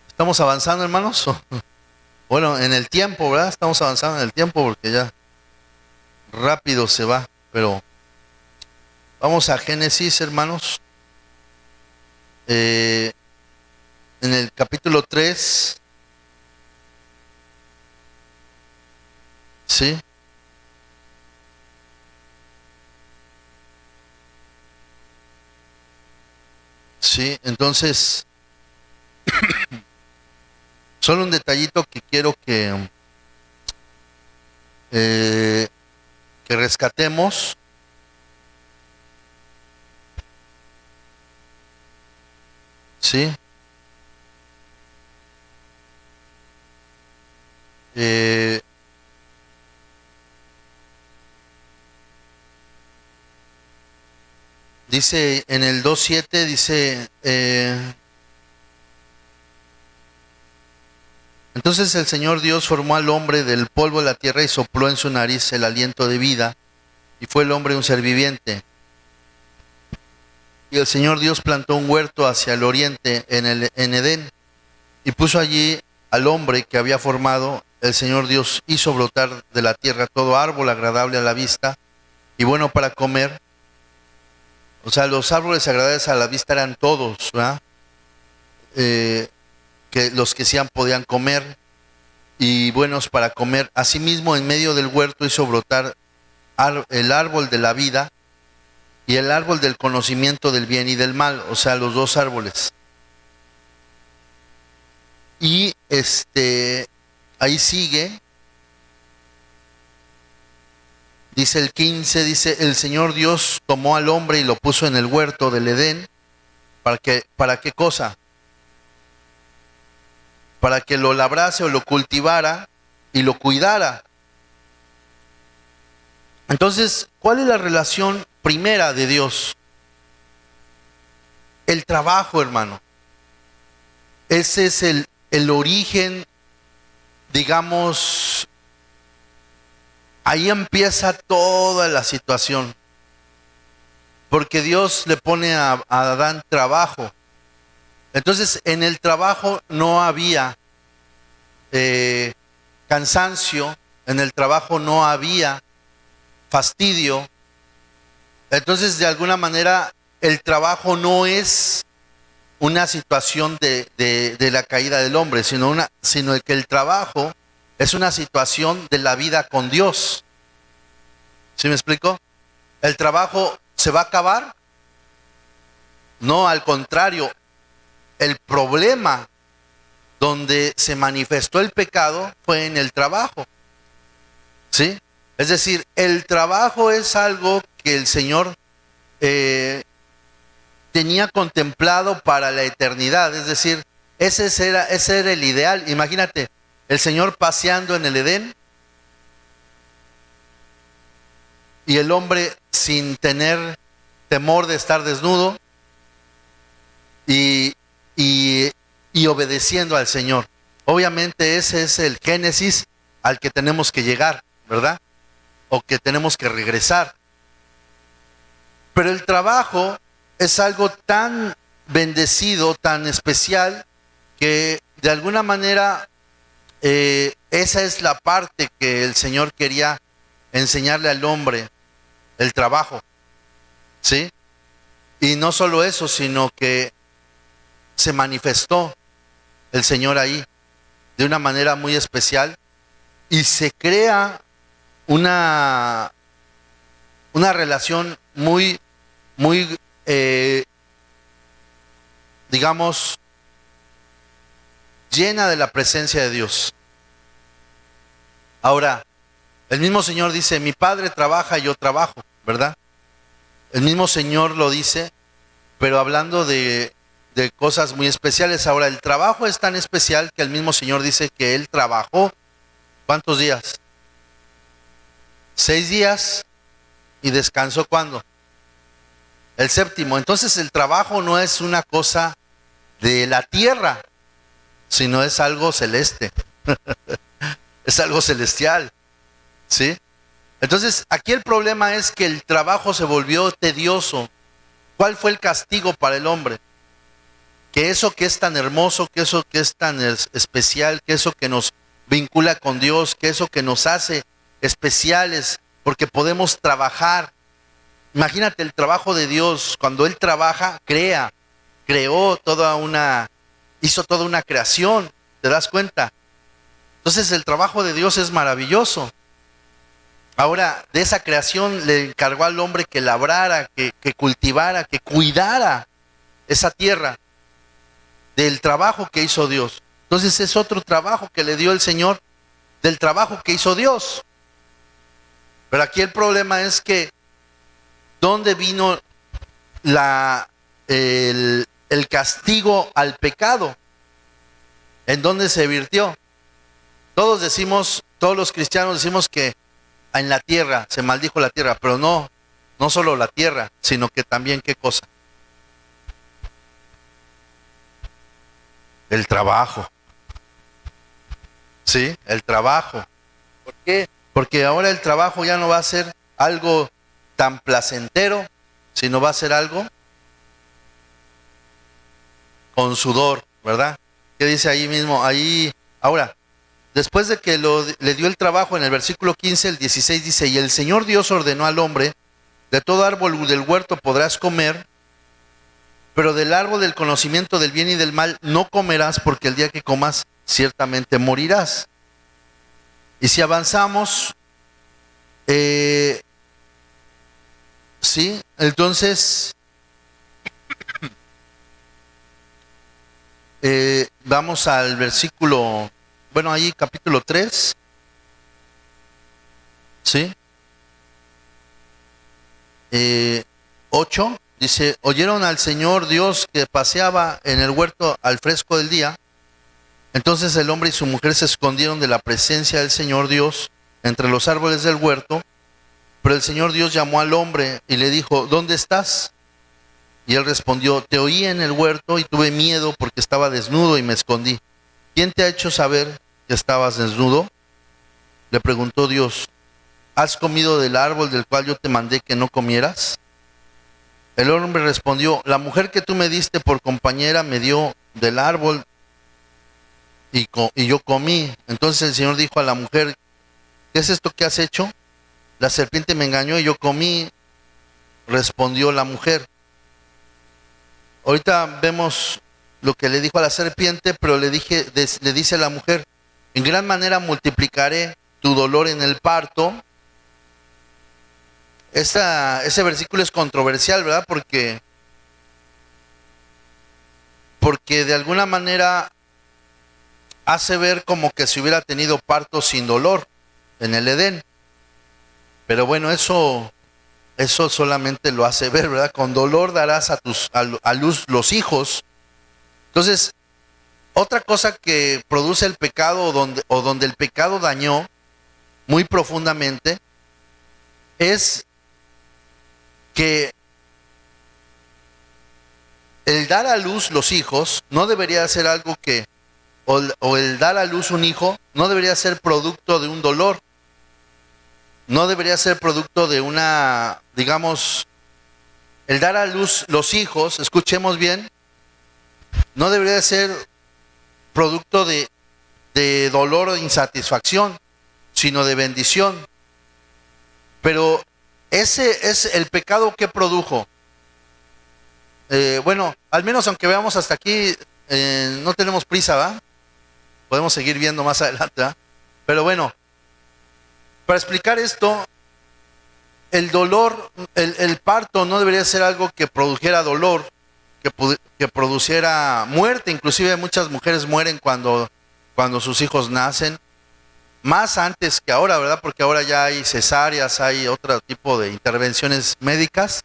¿Estamos avanzando, hermanos? Bueno, en el tiempo, ¿verdad? Estamos avanzando en el tiempo porque ya rápido se va, pero vamos a Génesis, hermanos. En el capítulo 3, ¿sí? Sí, entonces, solo un detallito que quiero que rescatemos. ¿Sí? Dice en el 2:7, dice, entonces el Señor Dios formó al hombre del polvo de la tierra y sopló en su nariz el aliento de vida, y fue el hombre un ser viviente. Y el Señor Dios plantó un huerto hacia el oriente en Edén, y puso allí al hombre que había formado. El Señor Dios hizo brotar de la tierra todo árbol agradable a la vista y bueno para comer. O sea, los árboles agradables a la vista eran todos, ¿verdad? Que los que sí podían comer y buenos para comer. Asimismo, en medio del huerto hizo brotar el árbol de la vida y el árbol del conocimiento del bien y del mal, o sea, los dos árboles. Y ahí sigue, dice el 15, dice, el Señor Dios tomó al hombre y lo puso en el huerto del Edén. ¿Para qué cosa? Para que lo labrase o lo cultivara y lo cuidara. Entonces, ¿cuál es la relación primera de Dios? El trabajo, hermano. Ese es el origen, digamos, ahí empieza toda la situación. Porque Dios le pone a Adán trabajo. Entonces, en el trabajo no había cansancio, en el trabajo no había fastidio. Entonces, de alguna manera, el trabajo no es una situación de la caída del hombre, sino que el trabajo es una situación de la vida con Dios. ¿Sí me explico? ¿El trabajo se va a acabar? No, al contrario, el problema donde se manifestó el pecado fue en el trabajo. ¿Sí? Es decir, el trabajo es algo que el Señor tenía contemplado para la eternidad. Es decir, ese era el ideal. Imagínate, el Señor paseando en el Edén y el hombre sin tener temor de estar desnudo y obedeciendo al Señor. Obviamente ese es el Génesis al que tenemos que llegar, ¿verdad? O que tenemos que regresar. Pero el trabajo es algo tan bendecido, tan especial, que de alguna manera esa es la parte que el Señor quería enseñarle al hombre, el trabajo, ¿sí? Y no solo eso, sino que se manifestó el Señor ahí de una manera muy especial y se crea una relación muy, digamos, llena de la presencia de Dios. Ahora, el mismo Señor dice, mi Padre trabaja y yo trabajo, ¿verdad? El mismo Señor lo dice, pero hablando de cosas muy especiales. Ahora, el trabajo es tan especial que el mismo Señor dice que Él trabajó, ¿cuántos días? 6 días y descansó, ¿cuándo? El séptimo. Entonces el trabajo no es una cosa de la tierra, sino es algo celeste. Es algo celestial, ¿sí? Entonces aquí el problema es que el trabajo se volvió tedioso. ¿Cuál fue el castigo para el hombre? Que eso que es tan hermoso, que eso que es tan especial, que eso que nos vincula con Dios, que eso que nos hace especiales, porque podemos trabajar. Imagínate el trabajo de Dios, cuando Él trabaja, creó hizo toda una creación, ¿te das cuenta? Entonces el trabajo de Dios es maravilloso. Ahora, de esa creación le encargó al hombre que labrara, que cultivara, que cuidara esa tierra del trabajo que hizo Dios. Entonces es otro trabajo que le dio el Señor del trabajo que hizo Dios. Pero aquí el problema es que ¿dónde vino el castigo al pecado? ¿En dónde se virtió? Todos los cristianos decimos que en la tierra, se maldijo la tierra, pero no solo la tierra, sino que también, ¿qué cosa? El trabajo. ¿Sí? El trabajo. ¿Por qué? Porque ahora el trabajo ya no va a ser algo tan placentero, sino va a ser algo con sudor, ¿verdad? ¿Qué dice ahí mismo? Ahí, ahora, después de que le dio el trabajo, en el versículo 15, el 16 dice, y el Señor Dios ordenó al hombre, de todo árbol del huerto podrás comer, pero del árbol del conocimiento del bien y del mal no comerás, porque el día que comas ciertamente morirás. Y si avanzamos, sí, entonces vamos al versículo, bueno, ahí capítulo 3, ¿sí? 8, dice, oyeron al Señor Dios que paseaba en el huerto al fresco del día. Entonces el hombre y su mujer se escondieron de la presencia del Señor Dios entre los árboles del huerto. Pero el Señor Dios llamó al hombre y le dijo, ¿dónde estás? Y él respondió, te oí en el huerto y tuve miedo porque estaba desnudo y me escondí. ¿Quién te ha hecho saber que estabas desnudo? Le preguntó Dios, ¿has comido del árbol del cual yo te mandé que no comieras? El hombre respondió, la mujer que tú me diste por compañera me dio del árbol y yo comí. Entonces el Señor dijo a la mujer, ¿qué es esto que has hecho? La serpiente me engañó y yo comí, respondió la mujer. Ahorita vemos lo que le dijo a la serpiente, pero le dice a la mujer, en gran manera multiplicaré tu dolor en el parto. Ese versículo es controversial, ¿verdad? Porque de alguna manera hace ver como que si hubiera tenido parto sin dolor en el Edén. Pero bueno, eso solamente lo hace ver, ¿verdad? Con dolor darás a luz los hijos. Entonces, otra cosa que produce el pecado o donde el pecado dañó muy profundamente es que el dar a luz los hijos no debería ser algo que, o el dar a luz un hijo, no debería ser producto de un dolor. No debería ser producto de una, digamos, el dar a luz los hijos, escuchemos bien, no debería ser producto de dolor o de insatisfacción, sino de bendición. Pero ese es el pecado que produjo. Bueno, al menos aunque veamos hasta aquí, no tenemos prisa, ¿verdad? Podemos seguir viendo más adelante, ¿verdad? Pero bueno, para explicar esto, el dolor, el parto no debería ser algo que produjera dolor, que produciera muerte. Inclusive muchas mujeres mueren cuando sus hijos nacen, más antes que ahora, ¿verdad? Porque ahora ya hay cesáreas, hay otro tipo de intervenciones médicas.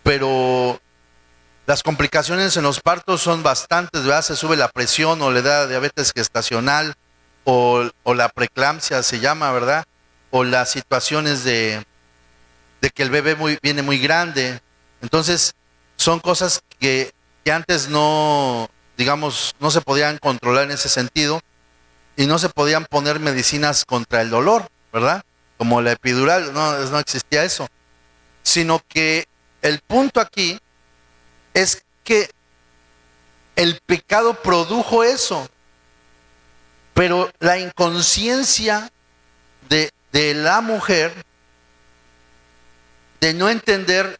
Pero las complicaciones en los partos son bastantes, ¿verdad? Se sube la presión o le da diabetes gestacional o la preeclampsia se llama, ¿verdad? O las situaciones de que el bebé viene muy grande. Entonces son cosas que antes no, digamos, no se podían controlar en ese sentido y no se podían poner medicinas contra el dolor, ¿verdad? Como la epidural, no existía eso. Sino que el punto aquí es que el pecado produjo eso, pero la inconsciencia de la mujer de no entender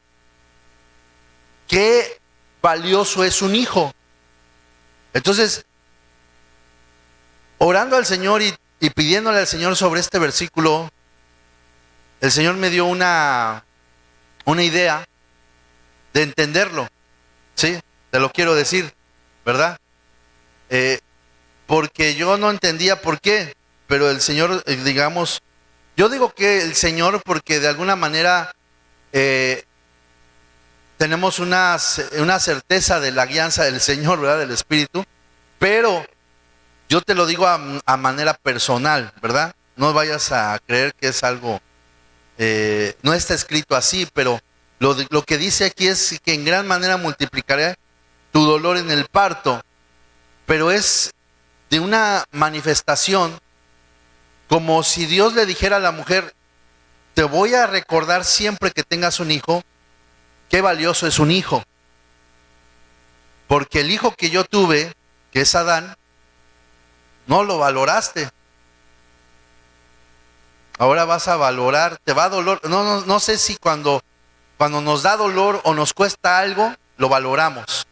qué valioso es un hijo. Entonces, orando al Señor y pidiéndole al Señor sobre este versículo, el Señor me dio una idea de entenderlo, ¿sí? Te lo quiero decir, ¿verdad? Porque yo no entendía por qué, pero el Señor, digamos, yo digo que el Señor porque de alguna manera tenemos una certeza de la guianza del Señor, ¿verdad? Del Espíritu, pero yo te lo digo a manera personal, ¿verdad? No vayas a creer que es algo, no está escrito así, pero lo que dice aquí es que en gran manera multiplicaré tu dolor en el parto, pero es de una manifestación como si Dios le dijera a la mujer, te voy a recordar siempre que tengas un hijo, qué valioso es un hijo, porque el hijo que yo tuve, que es Adán, no lo valoraste. Ahora vas a valorar, te va a doler. No sé si cuando nos da dolor o nos cuesta algo, lo valoramos.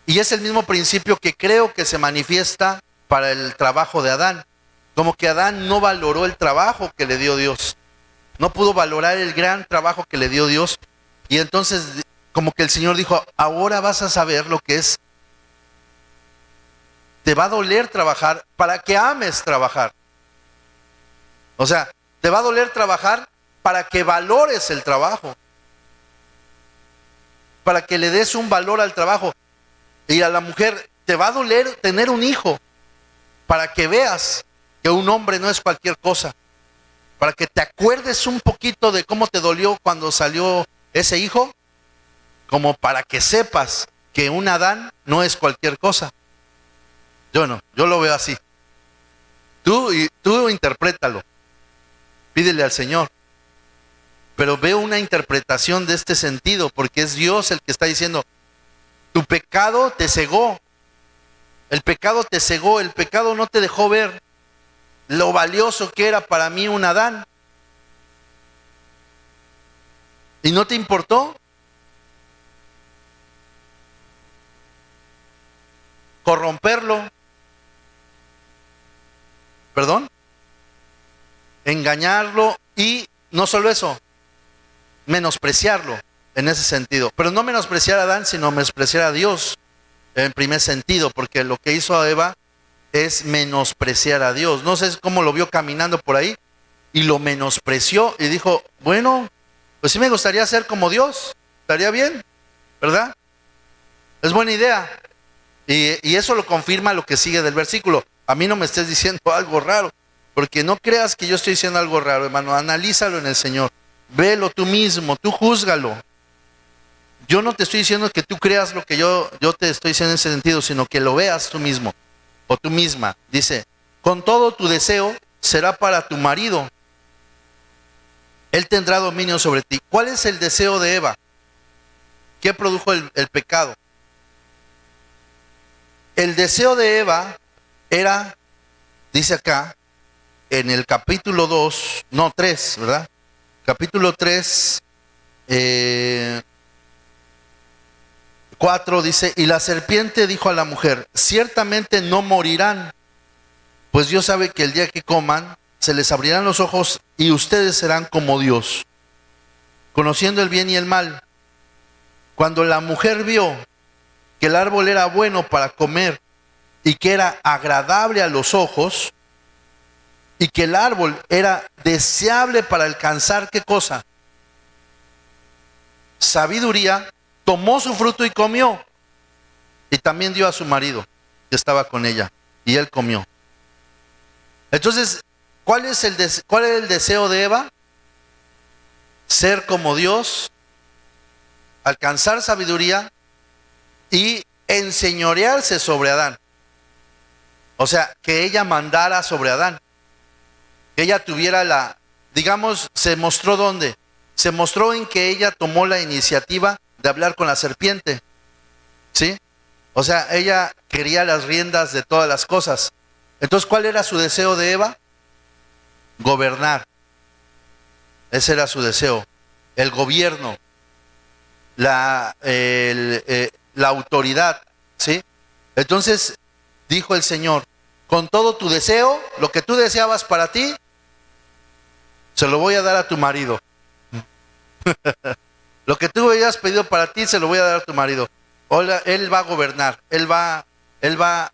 Y es el mismo principio que creo que se manifiesta para el trabajo de Adán. Como que Adán no valoró el trabajo que le dio Dios. No pudo valorar el gran trabajo que le dio Dios. Y entonces como que el Señor dijo, ahora vas a saber lo que es. Te va a doler trabajar para que ames trabajar. O sea, te va a doler trabajar para que valores el trabajo. Para que le des un valor al trabajo. Y a la mujer, te va a doler tener un hijo. Para que veas que un hombre no es cualquier cosa. Para que te acuerdes un poquito de cómo te dolió cuando salió ese hijo. Como para que sepas que un Adán no es cualquier cosa. Yo no, yo lo veo así. Tú interprétalo. Pídele al Señor. Pero veo una interpretación de este sentido, porque es Dios el que está diciendo, tu pecado te cegó. El pecado te cegó, el pecado no te dejó ver lo valioso que era para mí un Adán. ¿Y no te importó corromperlo? ¿Perdón? Engañarlo y no solo eso, menospreciarlo en ese sentido. Pero no menospreciar a Adán, sino menospreciar a Dios en primer sentido, porque lo que hizo a Eva es menospreciar a Dios. No sé cómo lo vio caminando por ahí y lo menospreció y dijo, bueno, pues sí me gustaría ser como Dios, estaría bien, ¿verdad? Es buena idea. Y eso lo confirma lo que sigue del versículo. A mí no me estés diciendo algo raro, porque no creas que yo estoy diciendo algo raro, hermano. Analízalo en el Señor. Velo tú mismo, tú júzgalo. Yo no te estoy diciendo que tú creas lo que yo te estoy diciendo en ese sentido, sino que lo veas tú mismo o tú misma. Dice, con todo tu deseo será para tu marido. Él tendrá dominio sobre ti. ¿Cuál es el deseo de Eva? ¿Qué produjo el pecado? El deseo de Eva era, dice acá, en el capítulo 2, no 3, ¿verdad? Capítulo 3, 4 dice, y la serpiente dijo a la mujer, ciertamente no morirán, pues Dios sabe que el día que coman, se les abrirán los ojos y ustedes serán como Dios, conociendo el bien y el mal. Cuando la mujer vio que el árbol era bueno para comer y que era agradable a los ojos y que el árbol era deseable para alcanzar, ¿qué cosa? Sabiduría, tomó su fruto y comió. Y también dio a su marido que estaba con ella y él comió. Entonces, ¿cuál es el deseo de Eva? Ser como Dios, alcanzar sabiduría y enseñorearse sobre Adán. O sea, que ella mandara sobre Adán. Que ella tuviera digamos, se mostró ¿dónde? Se mostró en que ella tomó la iniciativa de hablar con la serpiente. ¿Sí? O sea, ella quería las riendas de todas las cosas. Entonces, ¿cuál era su deseo de Eva? Gobernar. Ese era su deseo. El gobierno. La autoridad. ¿Sí? Entonces, dijo el Señor, con todo tu deseo, lo que tú deseabas para ti, se lo voy a dar a tu marido. Lo que tú habías pedido para ti, se lo voy a dar a tu marido. Él va a gobernar. Él va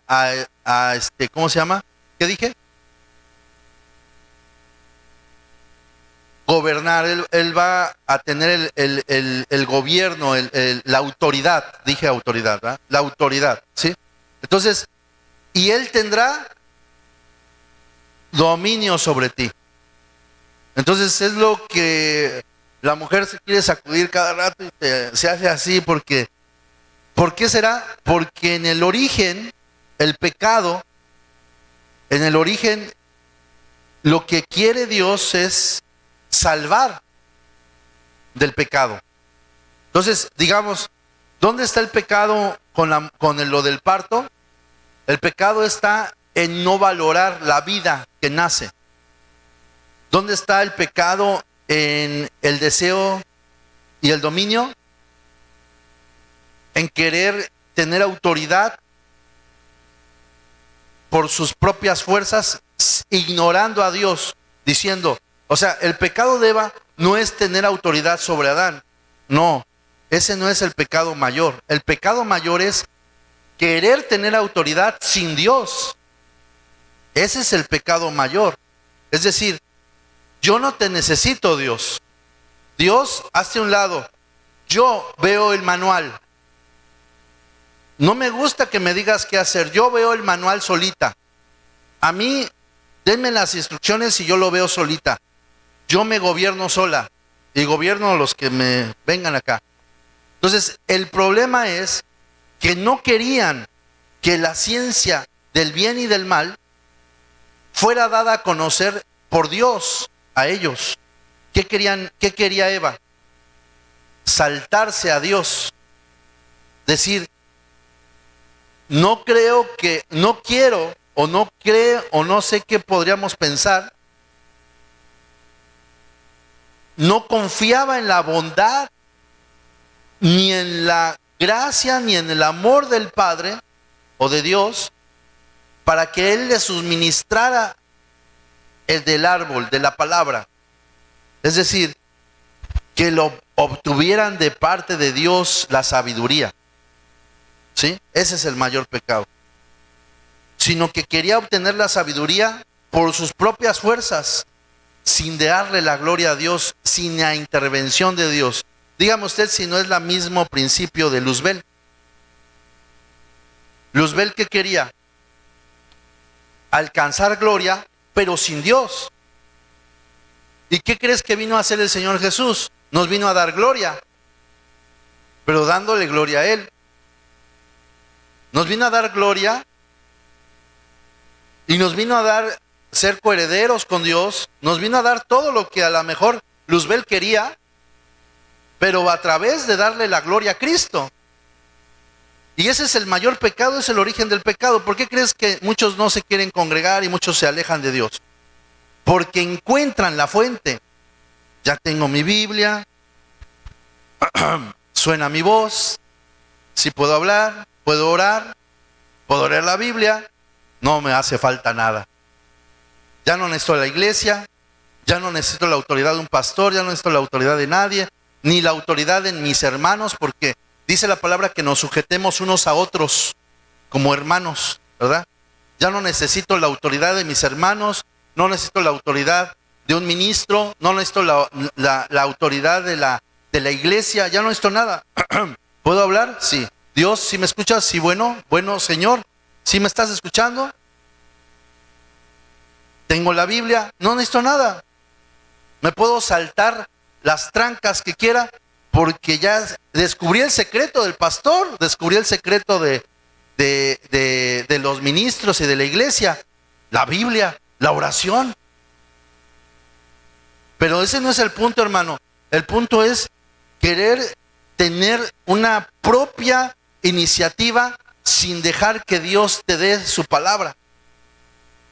a ¿cómo se llama? ¿Qué dije? Gobernar. Él va a tener el gobierno, la autoridad. Dije autoridad, ¿verdad? La autoridad, ¿sí? Entonces, y él tendrá dominio sobre ti. Entonces es lo que la mujer se quiere sacudir cada rato y se hace así porque, ¿por qué será? Porque en el origen, el pecado, en el origen, lo que quiere Dios es salvar del pecado. Entonces, digamos, ¿dónde está el pecado con lo del parto? El pecado está en no valorar la vida que nace. ¿Dónde está el pecado en el deseo y el dominio? En querer tener autoridad por sus propias fuerzas, ignorando a Dios, diciendo, o sea, el pecado de Eva no es tener autoridad sobre Adán. No, ese no es el pecado mayor. El pecado mayor es querer tener autoridad sin Dios. Ese es el pecado mayor. Es decir, yo no te necesito, Dios. Dios, hazte a un lado. Yo veo el manual. No me gusta que me digas qué hacer. Yo veo el manual solita. A mí, denme las instrucciones y yo lo veo solita. Yo me gobierno sola y gobierno a los que me vengan acá. Entonces, el problema es que no querían que la ciencia del bien y del mal fuera dada a conocer por Dios a ellos. ¿Qué quería Eva? Saltarse a Dios. Decir, no quiero o no creo o no sé qué podríamos pensar. No confiaba en la bondad, ni en la gracia, ni en el amor del Padre o de Dios, para que Él le suministrara el del árbol, de la palabra. Es decir, que lo obtuvieran de parte de Dios la sabiduría. ¿Sí? Ese es el mayor pecado. Sino que quería obtener la sabiduría por sus propias fuerzas, sin darle la gloria a Dios, sin la intervención de Dios. Dígame usted si no es el mismo principio de Luzbel. Luzbel, ¿qué quería? Alcanzar gloria, pero sin Dios. ¿Y qué crees que vino a hacer el Señor Jesús? Nos vino a dar gloria, pero dándole gloria a Él. Nos vino a dar gloria y nos vino a dar ser coherederos con Dios. Nos vino a dar todo lo que a lo mejor Luzbel quería, pero a través de darle la gloria a Cristo. Y ese es el mayor pecado, es el origen del pecado. ¿Por qué crees que muchos no se quieren congregar y muchos se alejan de Dios? Porque encuentran la fuente. Ya tengo mi Biblia, suena mi voz, si puedo hablar, puedo orar, puedo leer la Biblia, no me hace falta nada. Ya no necesito la iglesia, ya no necesito la autoridad de un pastor, ya no necesito la autoridad de nadie, ni la autoridad de mis hermanos, porque dice la palabra que nos sujetemos unos a otros como hermanos, ¿verdad? Ya no necesito la autoridad de mis hermanos, no necesito la autoridad de un ministro, no necesito la autoridad de la iglesia, ya no necesito nada. ¿Puedo hablar? Sí. Dios, ¿sí me escuchas? Sí, bueno, Señor, ¿sí me estás escuchando? Tengo la Biblia, no necesito nada. Me puedo saltar las trancas que quiera porque ya descubrí el secreto del pastor, descubrí el secreto de los ministros y de la iglesia, la Biblia, la oración. Pero ese no es el punto, hermano. El punto es querer tener una propia iniciativa sin dejar que Dios te dé su palabra.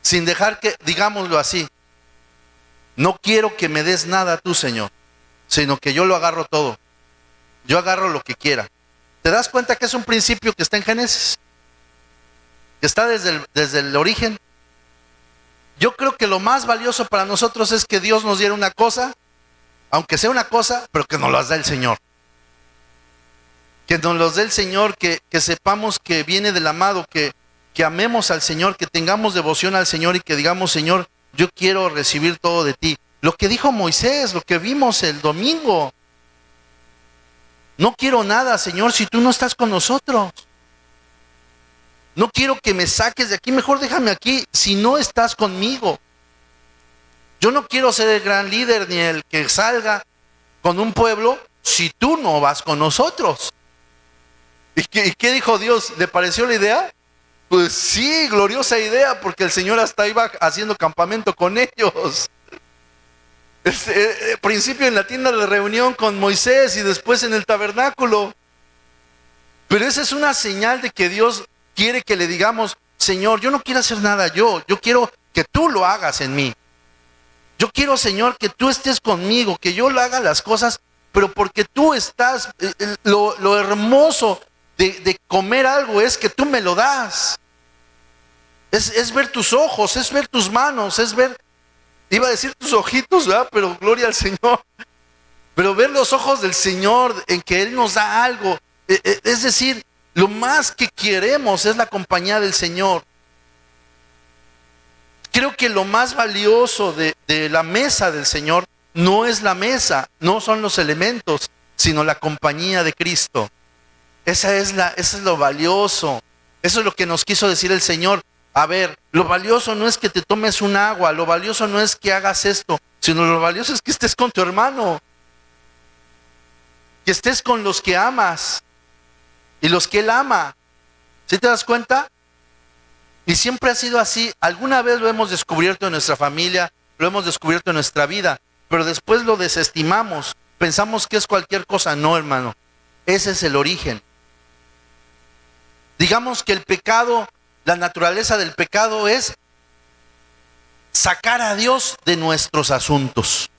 Sin dejar que, digámoslo así, no quiero que me des nada tú, Señor, sino que yo lo agarro todo. Yo agarro lo que quiera. ¿Te das cuenta que es un principio que está en Génesis? Que está desde el origen. Yo creo que lo más valioso para nosotros es que Dios nos diera una cosa, aunque sea una cosa, pero que nos las da el Señor. Que nos los dé el Señor, que sepamos que viene del amado, que amemos al Señor, que tengamos devoción al Señor y que digamos, Señor, yo quiero recibir todo de ti. Lo que dijo Moisés, lo que vimos el domingo. No quiero nada, Señor, si tú no estás con nosotros. No quiero que me saques de aquí, mejor déjame aquí si no estás conmigo. Yo no quiero ser el gran líder ni el que salga con un pueblo si tú no vas con nosotros. ¿Y qué dijo Dios? ¿Le pareció la idea? Pues sí, gloriosa idea, porque el Señor hasta iba haciendo campamento con ellos. Principio en la tienda de reunión con Moisés y después en el tabernáculo. Pero esa es una señal de que Dios quiere que le digamos, Señor, yo no quiero hacer nada yo quiero que tú lo hagas en mí. Yo quiero, Señor, que tú estés conmigo, que yo lo haga las cosas, pero porque tú estás, lo hermoso de comer algo es que tú me lo das. Es ver tus ojos, es ver tus manos, es ver, iba a decir tus ojitos, ¿verdad? Pero gloria al Señor. Pero ver los ojos del Señor en que Él nos da algo. Es decir, lo más que queremos es la compañía del Señor. Creo que lo más valioso de la mesa del Señor no es la mesa, no son los elementos, sino la compañía de Cristo. Eso es lo valioso. Eso es lo que nos quiso decir el Señor. A ver, lo valioso no es que te tomes un agua, lo valioso no es que hagas esto, sino lo valioso es que estés con tu hermano, que estés con los que amas y los que Él ama. ¿Sí te das cuenta? Y siempre ha sido así. Alguna vez lo hemos descubierto en nuestra familia, lo hemos descubierto en nuestra vida, pero después lo desestimamos, pensamos que es cualquier cosa. No, hermano, ese es el origen. Digamos que el pecado, la naturaleza del pecado es sacar a Dios de nuestros asuntos.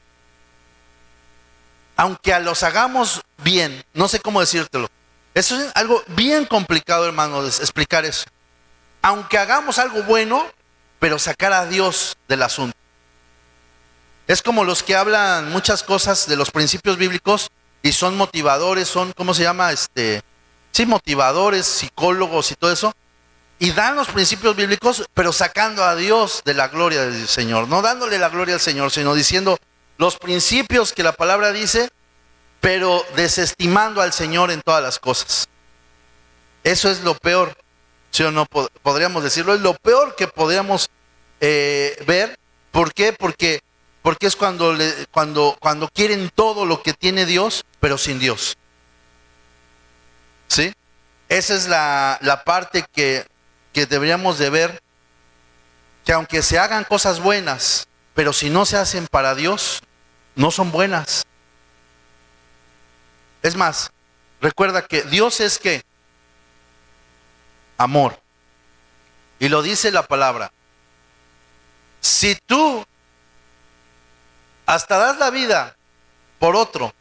Aunque los hagamos bien, no sé cómo decírtelo. Eso es algo bien complicado, hermano, de explicar eso. Aunque hagamos algo bueno, pero sacar a Dios del asunto. Es como los que hablan muchas cosas de los principios bíblicos y son motivadores, son, ¿cómo se llama? Sí, motivadores, psicólogos y todo eso. Y dan los principios bíblicos, pero sacando a Dios de la gloria del Señor. No dándole la gloria al Señor, sino diciendo los principios que la palabra dice, pero desestimando al Señor en todas las cosas. Eso es lo peor, ¿sí o no? Podríamos decirlo, es lo peor que podríamos ver. ¿Por qué? Porque es cuando quieren todo lo que tiene Dios, pero sin Dios. ¿Sí? Esa es la parte que deberíamos de ver, que aunque se hagan cosas buenas, pero si no se hacen para Dios, no son buenas. Es más, recuerda que Dios es ¿qué? Amor. Y lo dice la palabra. Si tú hasta das la vida por otro,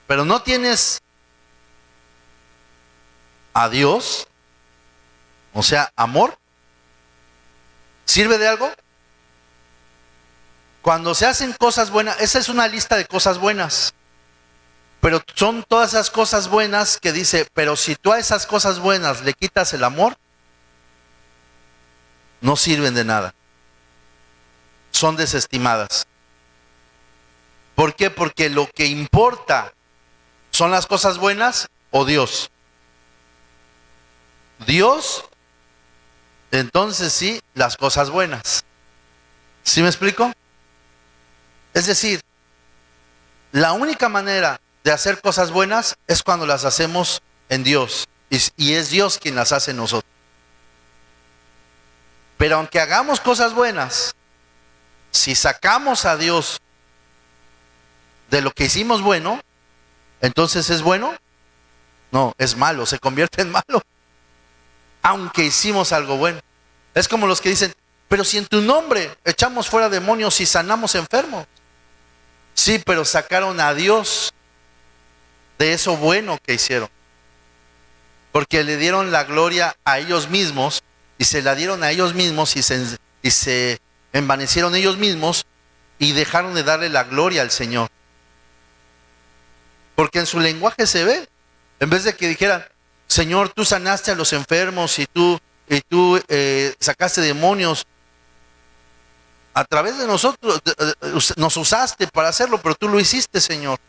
pero no tienes a Dios, o sea, amor, ¿sirve de algo? Cuando se hacen cosas buenas, esa es una lista de cosas buenas, pero son todas esas cosas buenas que dice, pero si tú a esas cosas buenas le quitas el amor, no sirven de nada, son desestimadas. ¿Por qué? Porque lo que importa son las cosas buenas o Dios. Dios, entonces sí, las cosas buenas. ¿Sí me explico? Es decir, la única manera de hacer cosas buenas es cuando las hacemos en Dios. Y es Dios quien las hace en nosotros. Pero aunque hagamos cosas buenas, si sacamos a Dios de lo que hicimos bueno, entonces ¿es bueno? No, es malo, se convierte en malo. Aunque hicimos algo bueno. Es como los que dicen, pero si en tu nombre echamos fuera demonios y sanamos enfermos. Sí, pero sacaron a Dios de eso bueno que hicieron. Porque le dieron la gloria a ellos mismos y se la dieron a ellos mismos y se envanecieron ellos mismos y dejaron de darle la gloria al Señor. Porque en su lenguaje se ve, en vez de que dijeran, Señor, tú sanaste a los enfermos y tú sacaste demonios, a través de nosotros nos usaste para hacerlo, pero tú lo hiciste, Señor.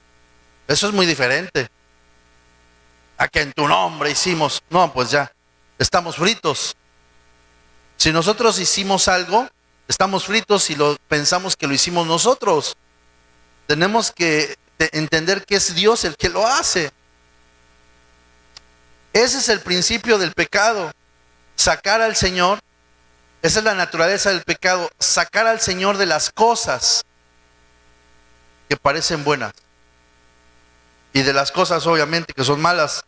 Eso es muy diferente a que en tu nombre hicimos. No, pues ya, estamos fritos. Si nosotros hicimos algo, estamos fritos y pensamos que lo hicimos nosotros. Tenemos que entender que es Dios el que lo hace. Ese es el principio del pecado. Sacar al Señor, esa es la naturaleza del pecado, sacar al Señor de las cosas que parecen buenas. Y de las cosas obviamente que son malas,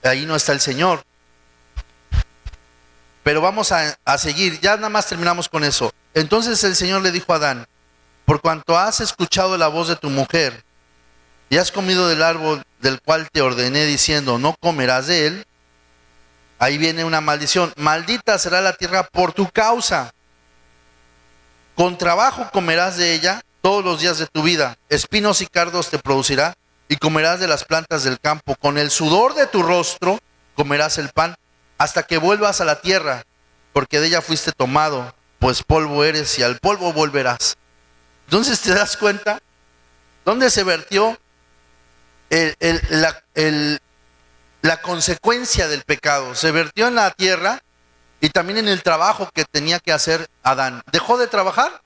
ahí no está el Señor. Pero vamos a seguir, ya nada más terminamos con eso. Entonces el Señor le dijo a Adán, por cuanto has escuchado la voz de tu mujer y has comido del árbol del cual te ordené diciendo, no comerás de él, ahí viene una maldición. Maldita será la tierra por tu causa. Con trabajo comerás de ella todos los días de tu vida. Espinos y cardos te producirá y comerás de las plantas del campo. Con el sudor de tu rostro comerás el pan hasta que vuelvas a la tierra, porque de ella fuiste tomado, pues polvo eres y al polvo volverás. Entonces te das cuenta dónde se vertió la consecuencia del pecado. Se vertió en la tierra y también en el trabajo que tenía que hacer Adán. ¿Dejó de trabajar?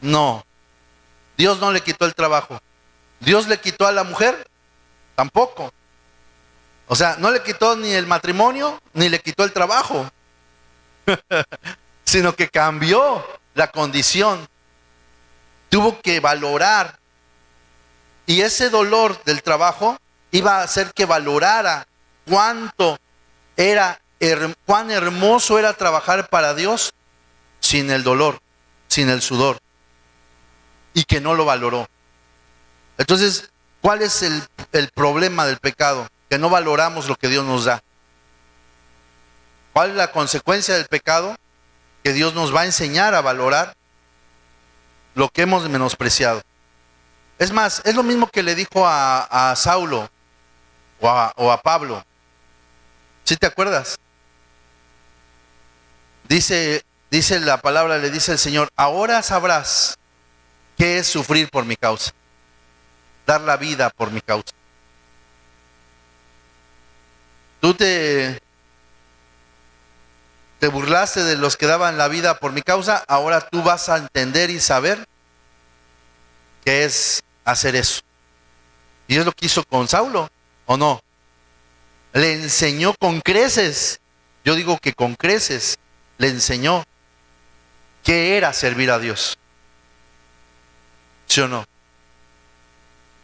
No. Dios no le quitó el trabajo. ¿Dios le quitó a la mujer? Tampoco. O sea, no le quitó ni el matrimonio ni le quitó el trabajo, sino que cambió la condición. Tuvo que valorar. Y ese dolor del trabajo iba a hacer que valorara cuán hermoso era trabajar para Dios sin el dolor, sin el sudor, y que no lo valoró. Entonces, ¿cuál es el problema del pecado? Que no valoramos lo que Dios nos da. ¿Cuál es la consecuencia del pecado? Que Dios nos va a enseñar a valorar lo que hemos menospreciado. Es más, es lo mismo que le dijo a Saulo o a Pablo. ¿Sí te acuerdas? Dice la palabra, le dice el Señor, ahora sabrás qué es sufrir por mi causa, dar la vida por mi causa. Tú te burlaste de los que daban la vida por mi causa, ahora tú vas a entender y saber qué es hacer eso. Y es lo que hizo con Saulo, ¿o no? Le enseñó con creces, yo digo que con creces, le enseñó qué era servir a Dios. ¿Sí o no?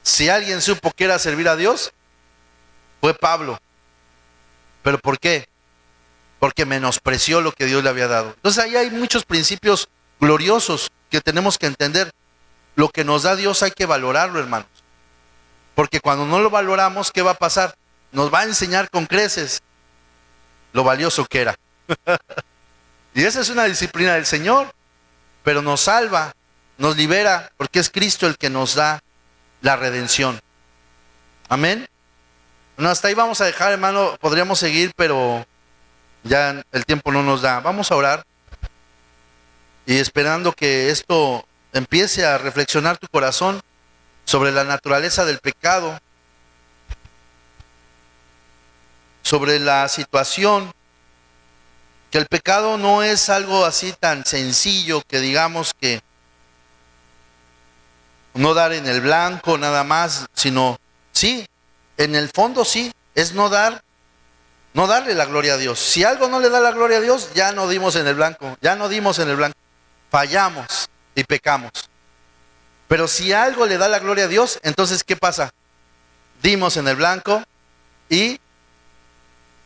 Si alguien supo que era servir a Dios, fue Pablo. ¿Pero por qué? Porque menospreció lo que Dios le había dado. Entonces ahí hay muchos principios gloriosos que tenemos que entender. Lo que nos da Dios hay que valorarlo, hermanos. Porque cuando no lo valoramos, ¿qué va a pasar? Nos va a enseñar con creces lo valioso que era. Y esa es una disciplina del Señor. Pero nos salva, nos libera, porque es Cristo el que nos da la redención. Amén. Bueno, hasta ahí vamos a dejar, hermano. Podríamos seguir, pero ya el tiempo no nos da. Vamos a orar. Y esperando que esto empiece a reflexionar tu corazón sobre la naturaleza del pecado, sobre la situación, que el pecado no es algo así tan sencillo que digamos que no dar en el blanco nada más, sino sí, en el fondo sí, es no darle la gloria a Dios. Si algo no le da la gloria a Dios, ya no dimos en el blanco, fallamos y pecamos. Pero si algo le da la gloria a Dios, entonces ¿qué pasa? Dimos en el blanco y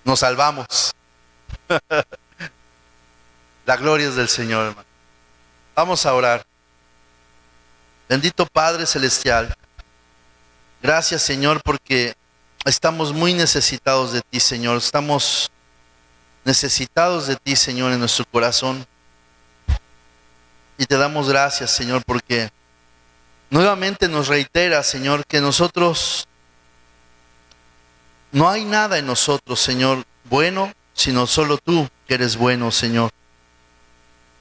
nos salvamos. La gloria es del Señor, hermano. Vamos a orar. Bendito Padre Celestial, gracias, Señor, porque estamos muy necesitados de ti, Señor. Estamos necesitados de ti, Señor, en nuestro corazón. Y te damos gracias, Señor, porque nuevamente nos reitera, Señor, que nosotros, no hay nada en nosotros, Señor, bueno, sino solo tú que eres bueno, Señor.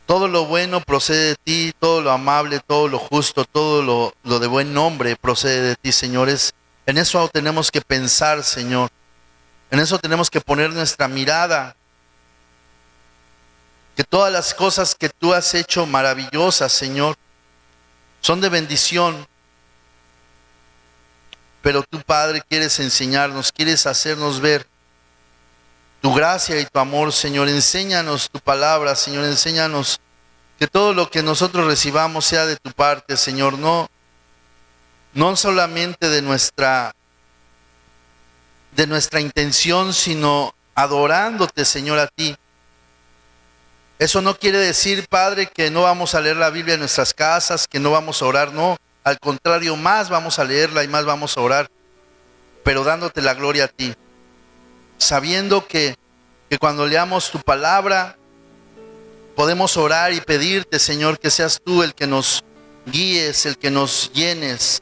Todo lo bueno procede de ti, todo lo amable, todo lo justo, todo lo de buen nombre procede de ti, señores. En eso tenemos que pensar, Señor. En eso tenemos que poner nuestra mirada. Que todas las cosas que tú has hecho maravillosas, Señor, son de bendición. Pero tú, Padre, quieres enseñarnos, quieres hacernos ver tu gracia y tu amor, Señor. Enséñanos tu palabra, Señor. Enséñanos que todo lo que nosotros recibamos sea de tu parte, Señor. No solamente de nuestra intención, sino adorándote, Señor, a ti. Eso no quiere decir, Padre, que no vamos a leer la Biblia en nuestras casas, que no vamos a orar, no. Al contrario, más vamos a leerla y más vamos a orar, pero dándote la gloria a ti. Sabiendo que cuando leamos tu palabra, podemos orar y pedirte, Señor, que seas tú el que nos guíes, el que nos llenes,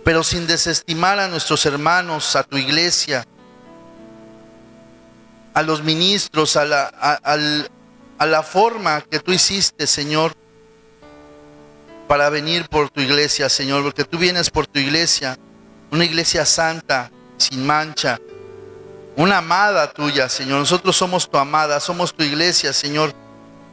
pero sin desestimar a nuestros hermanos, a tu iglesia, a los ministros, a la forma que tú hiciste, Señor, para venir por tu iglesia, Señor, porque tú vienes por tu iglesia, una iglesia santa, sin mancha, una amada tuya, Señor. Nosotros somos tu amada, somos tu iglesia, Señor.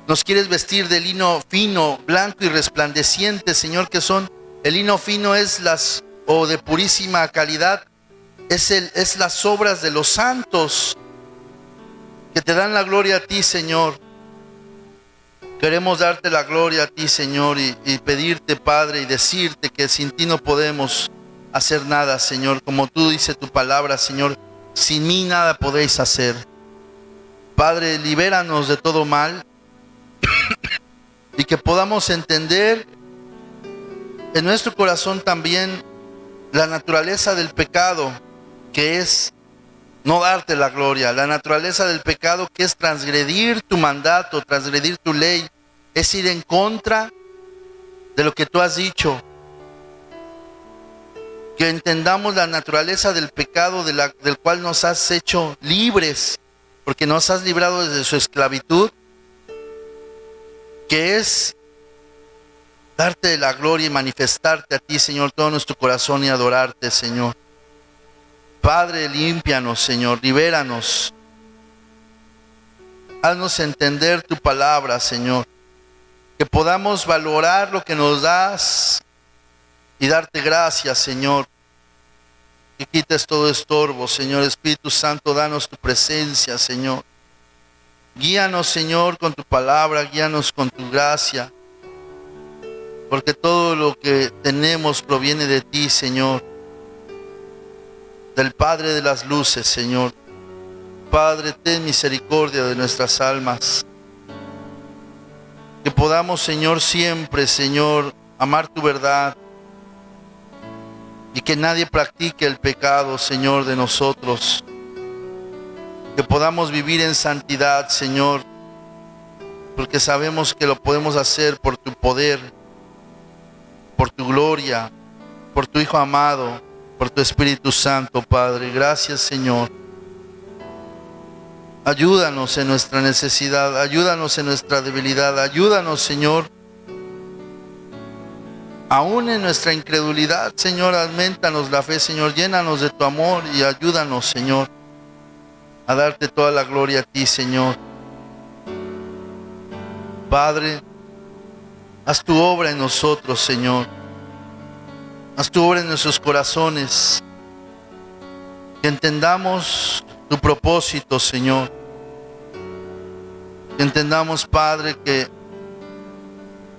Nos quieres vestir de lino fino, blanco y resplandeciente, Señor, que son, el lino fino es de purísima calidad, es las obras de los santos que te dan la gloria a ti, Señor. Queremos darte la gloria a ti, Señor, y pedirte, Padre, y decirte que sin ti no podemos hacer nada, Señor. Como tú dices tu palabra, Señor, sin mí nada podéis hacer. Padre, libéranos de todo mal y que podamos entender en nuestro corazón también la naturaleza del pecado, que es no darte la gloria, la naturaleza del pecado, que es transgredir tu mandato, transgredir tu ley, es ir en contra de lo que tú has dicho. Que entendamos la naturaleza del pecado del cual nos has hecho libres, porque nos has librado desde su esclavitud, que es darte la gloria y manifestarte a ti, Señor, todo nuestro corazón y adorarte, Señor. Padre, límpianos, Señor, libéranos. Haznos entender tu palabra, Señor. Que podamos valorar lo que nos das y darte gracias, Señor. Que quites todo estorbo, Señor. Espíritu Santo, danos tu presencia, Señor. Guíanos, Señor, con tu palabra, guíanos con tu gracia, porque todo lo que tenemos proviene de ti, Señor, del Padre de las luces, Señor. Padre, ten misericordia de nuestras almas. Que podamos, Señor, siempre, Señor, amar tu verdad y que nadie practique el pecado, Señor, de nosotros. Que podamos vivir en santidad, Señor, porque sabemos que lo podemos hacer por tu poder, por tu gloria, por tu Hijo amado, por tu Espíritu Santo, Padre. Gracias, Señor. Ayúdanos en nuestra necesidad, ayúdanos en nuestra debilidad, ayúdanos, Señor. Aún en nuestra incredulidad, Señor, aumentanos la fe, Señor, llénanos de tu amor y ayúdanos, Señor, a darte toda la gloria a ti, Señor. Padre, haz tu obra en nosotros, Señor. Haz tu obra en nuestros corazones. Que entendamos tu propósito, Señor. Que entendamos, Padre, que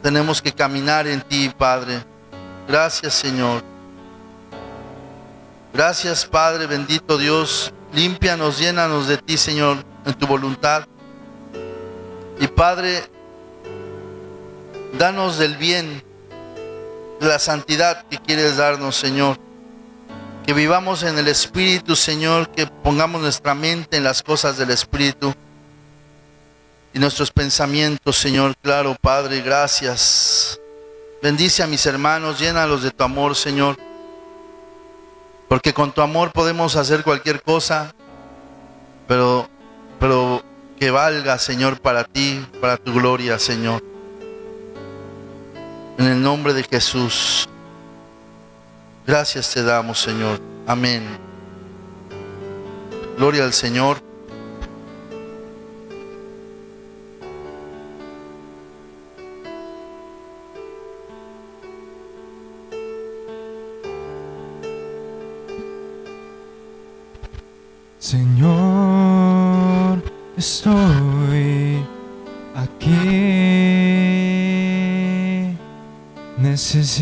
tenemos que caminar en ti, Padre. Gracias, Señor. Gracias, Padre, bendito Dios. Límpianos, llénanos de ti, Señor, en tu voluntad. Y, Padre, danos del bien, de la santidad que quieres darnos, Señor. Que vivamos en el Espíritu, Señor, que pongamos nuestra mente en las cosas del Espíritu y nuestros pensamientos, Señor. Claro, Padre, gracias. Bendice a mis hermanos, llénalos de tu amor, Señor, porque con tu amor podemos hacer cualquier cosa, pero que valga, Señor, para ti, para tu gloria, Señor. En el nombre de Jesús, gracias te damos, Señor. Amén. Gloria al Señor. Señor, estoy aquí. Necesito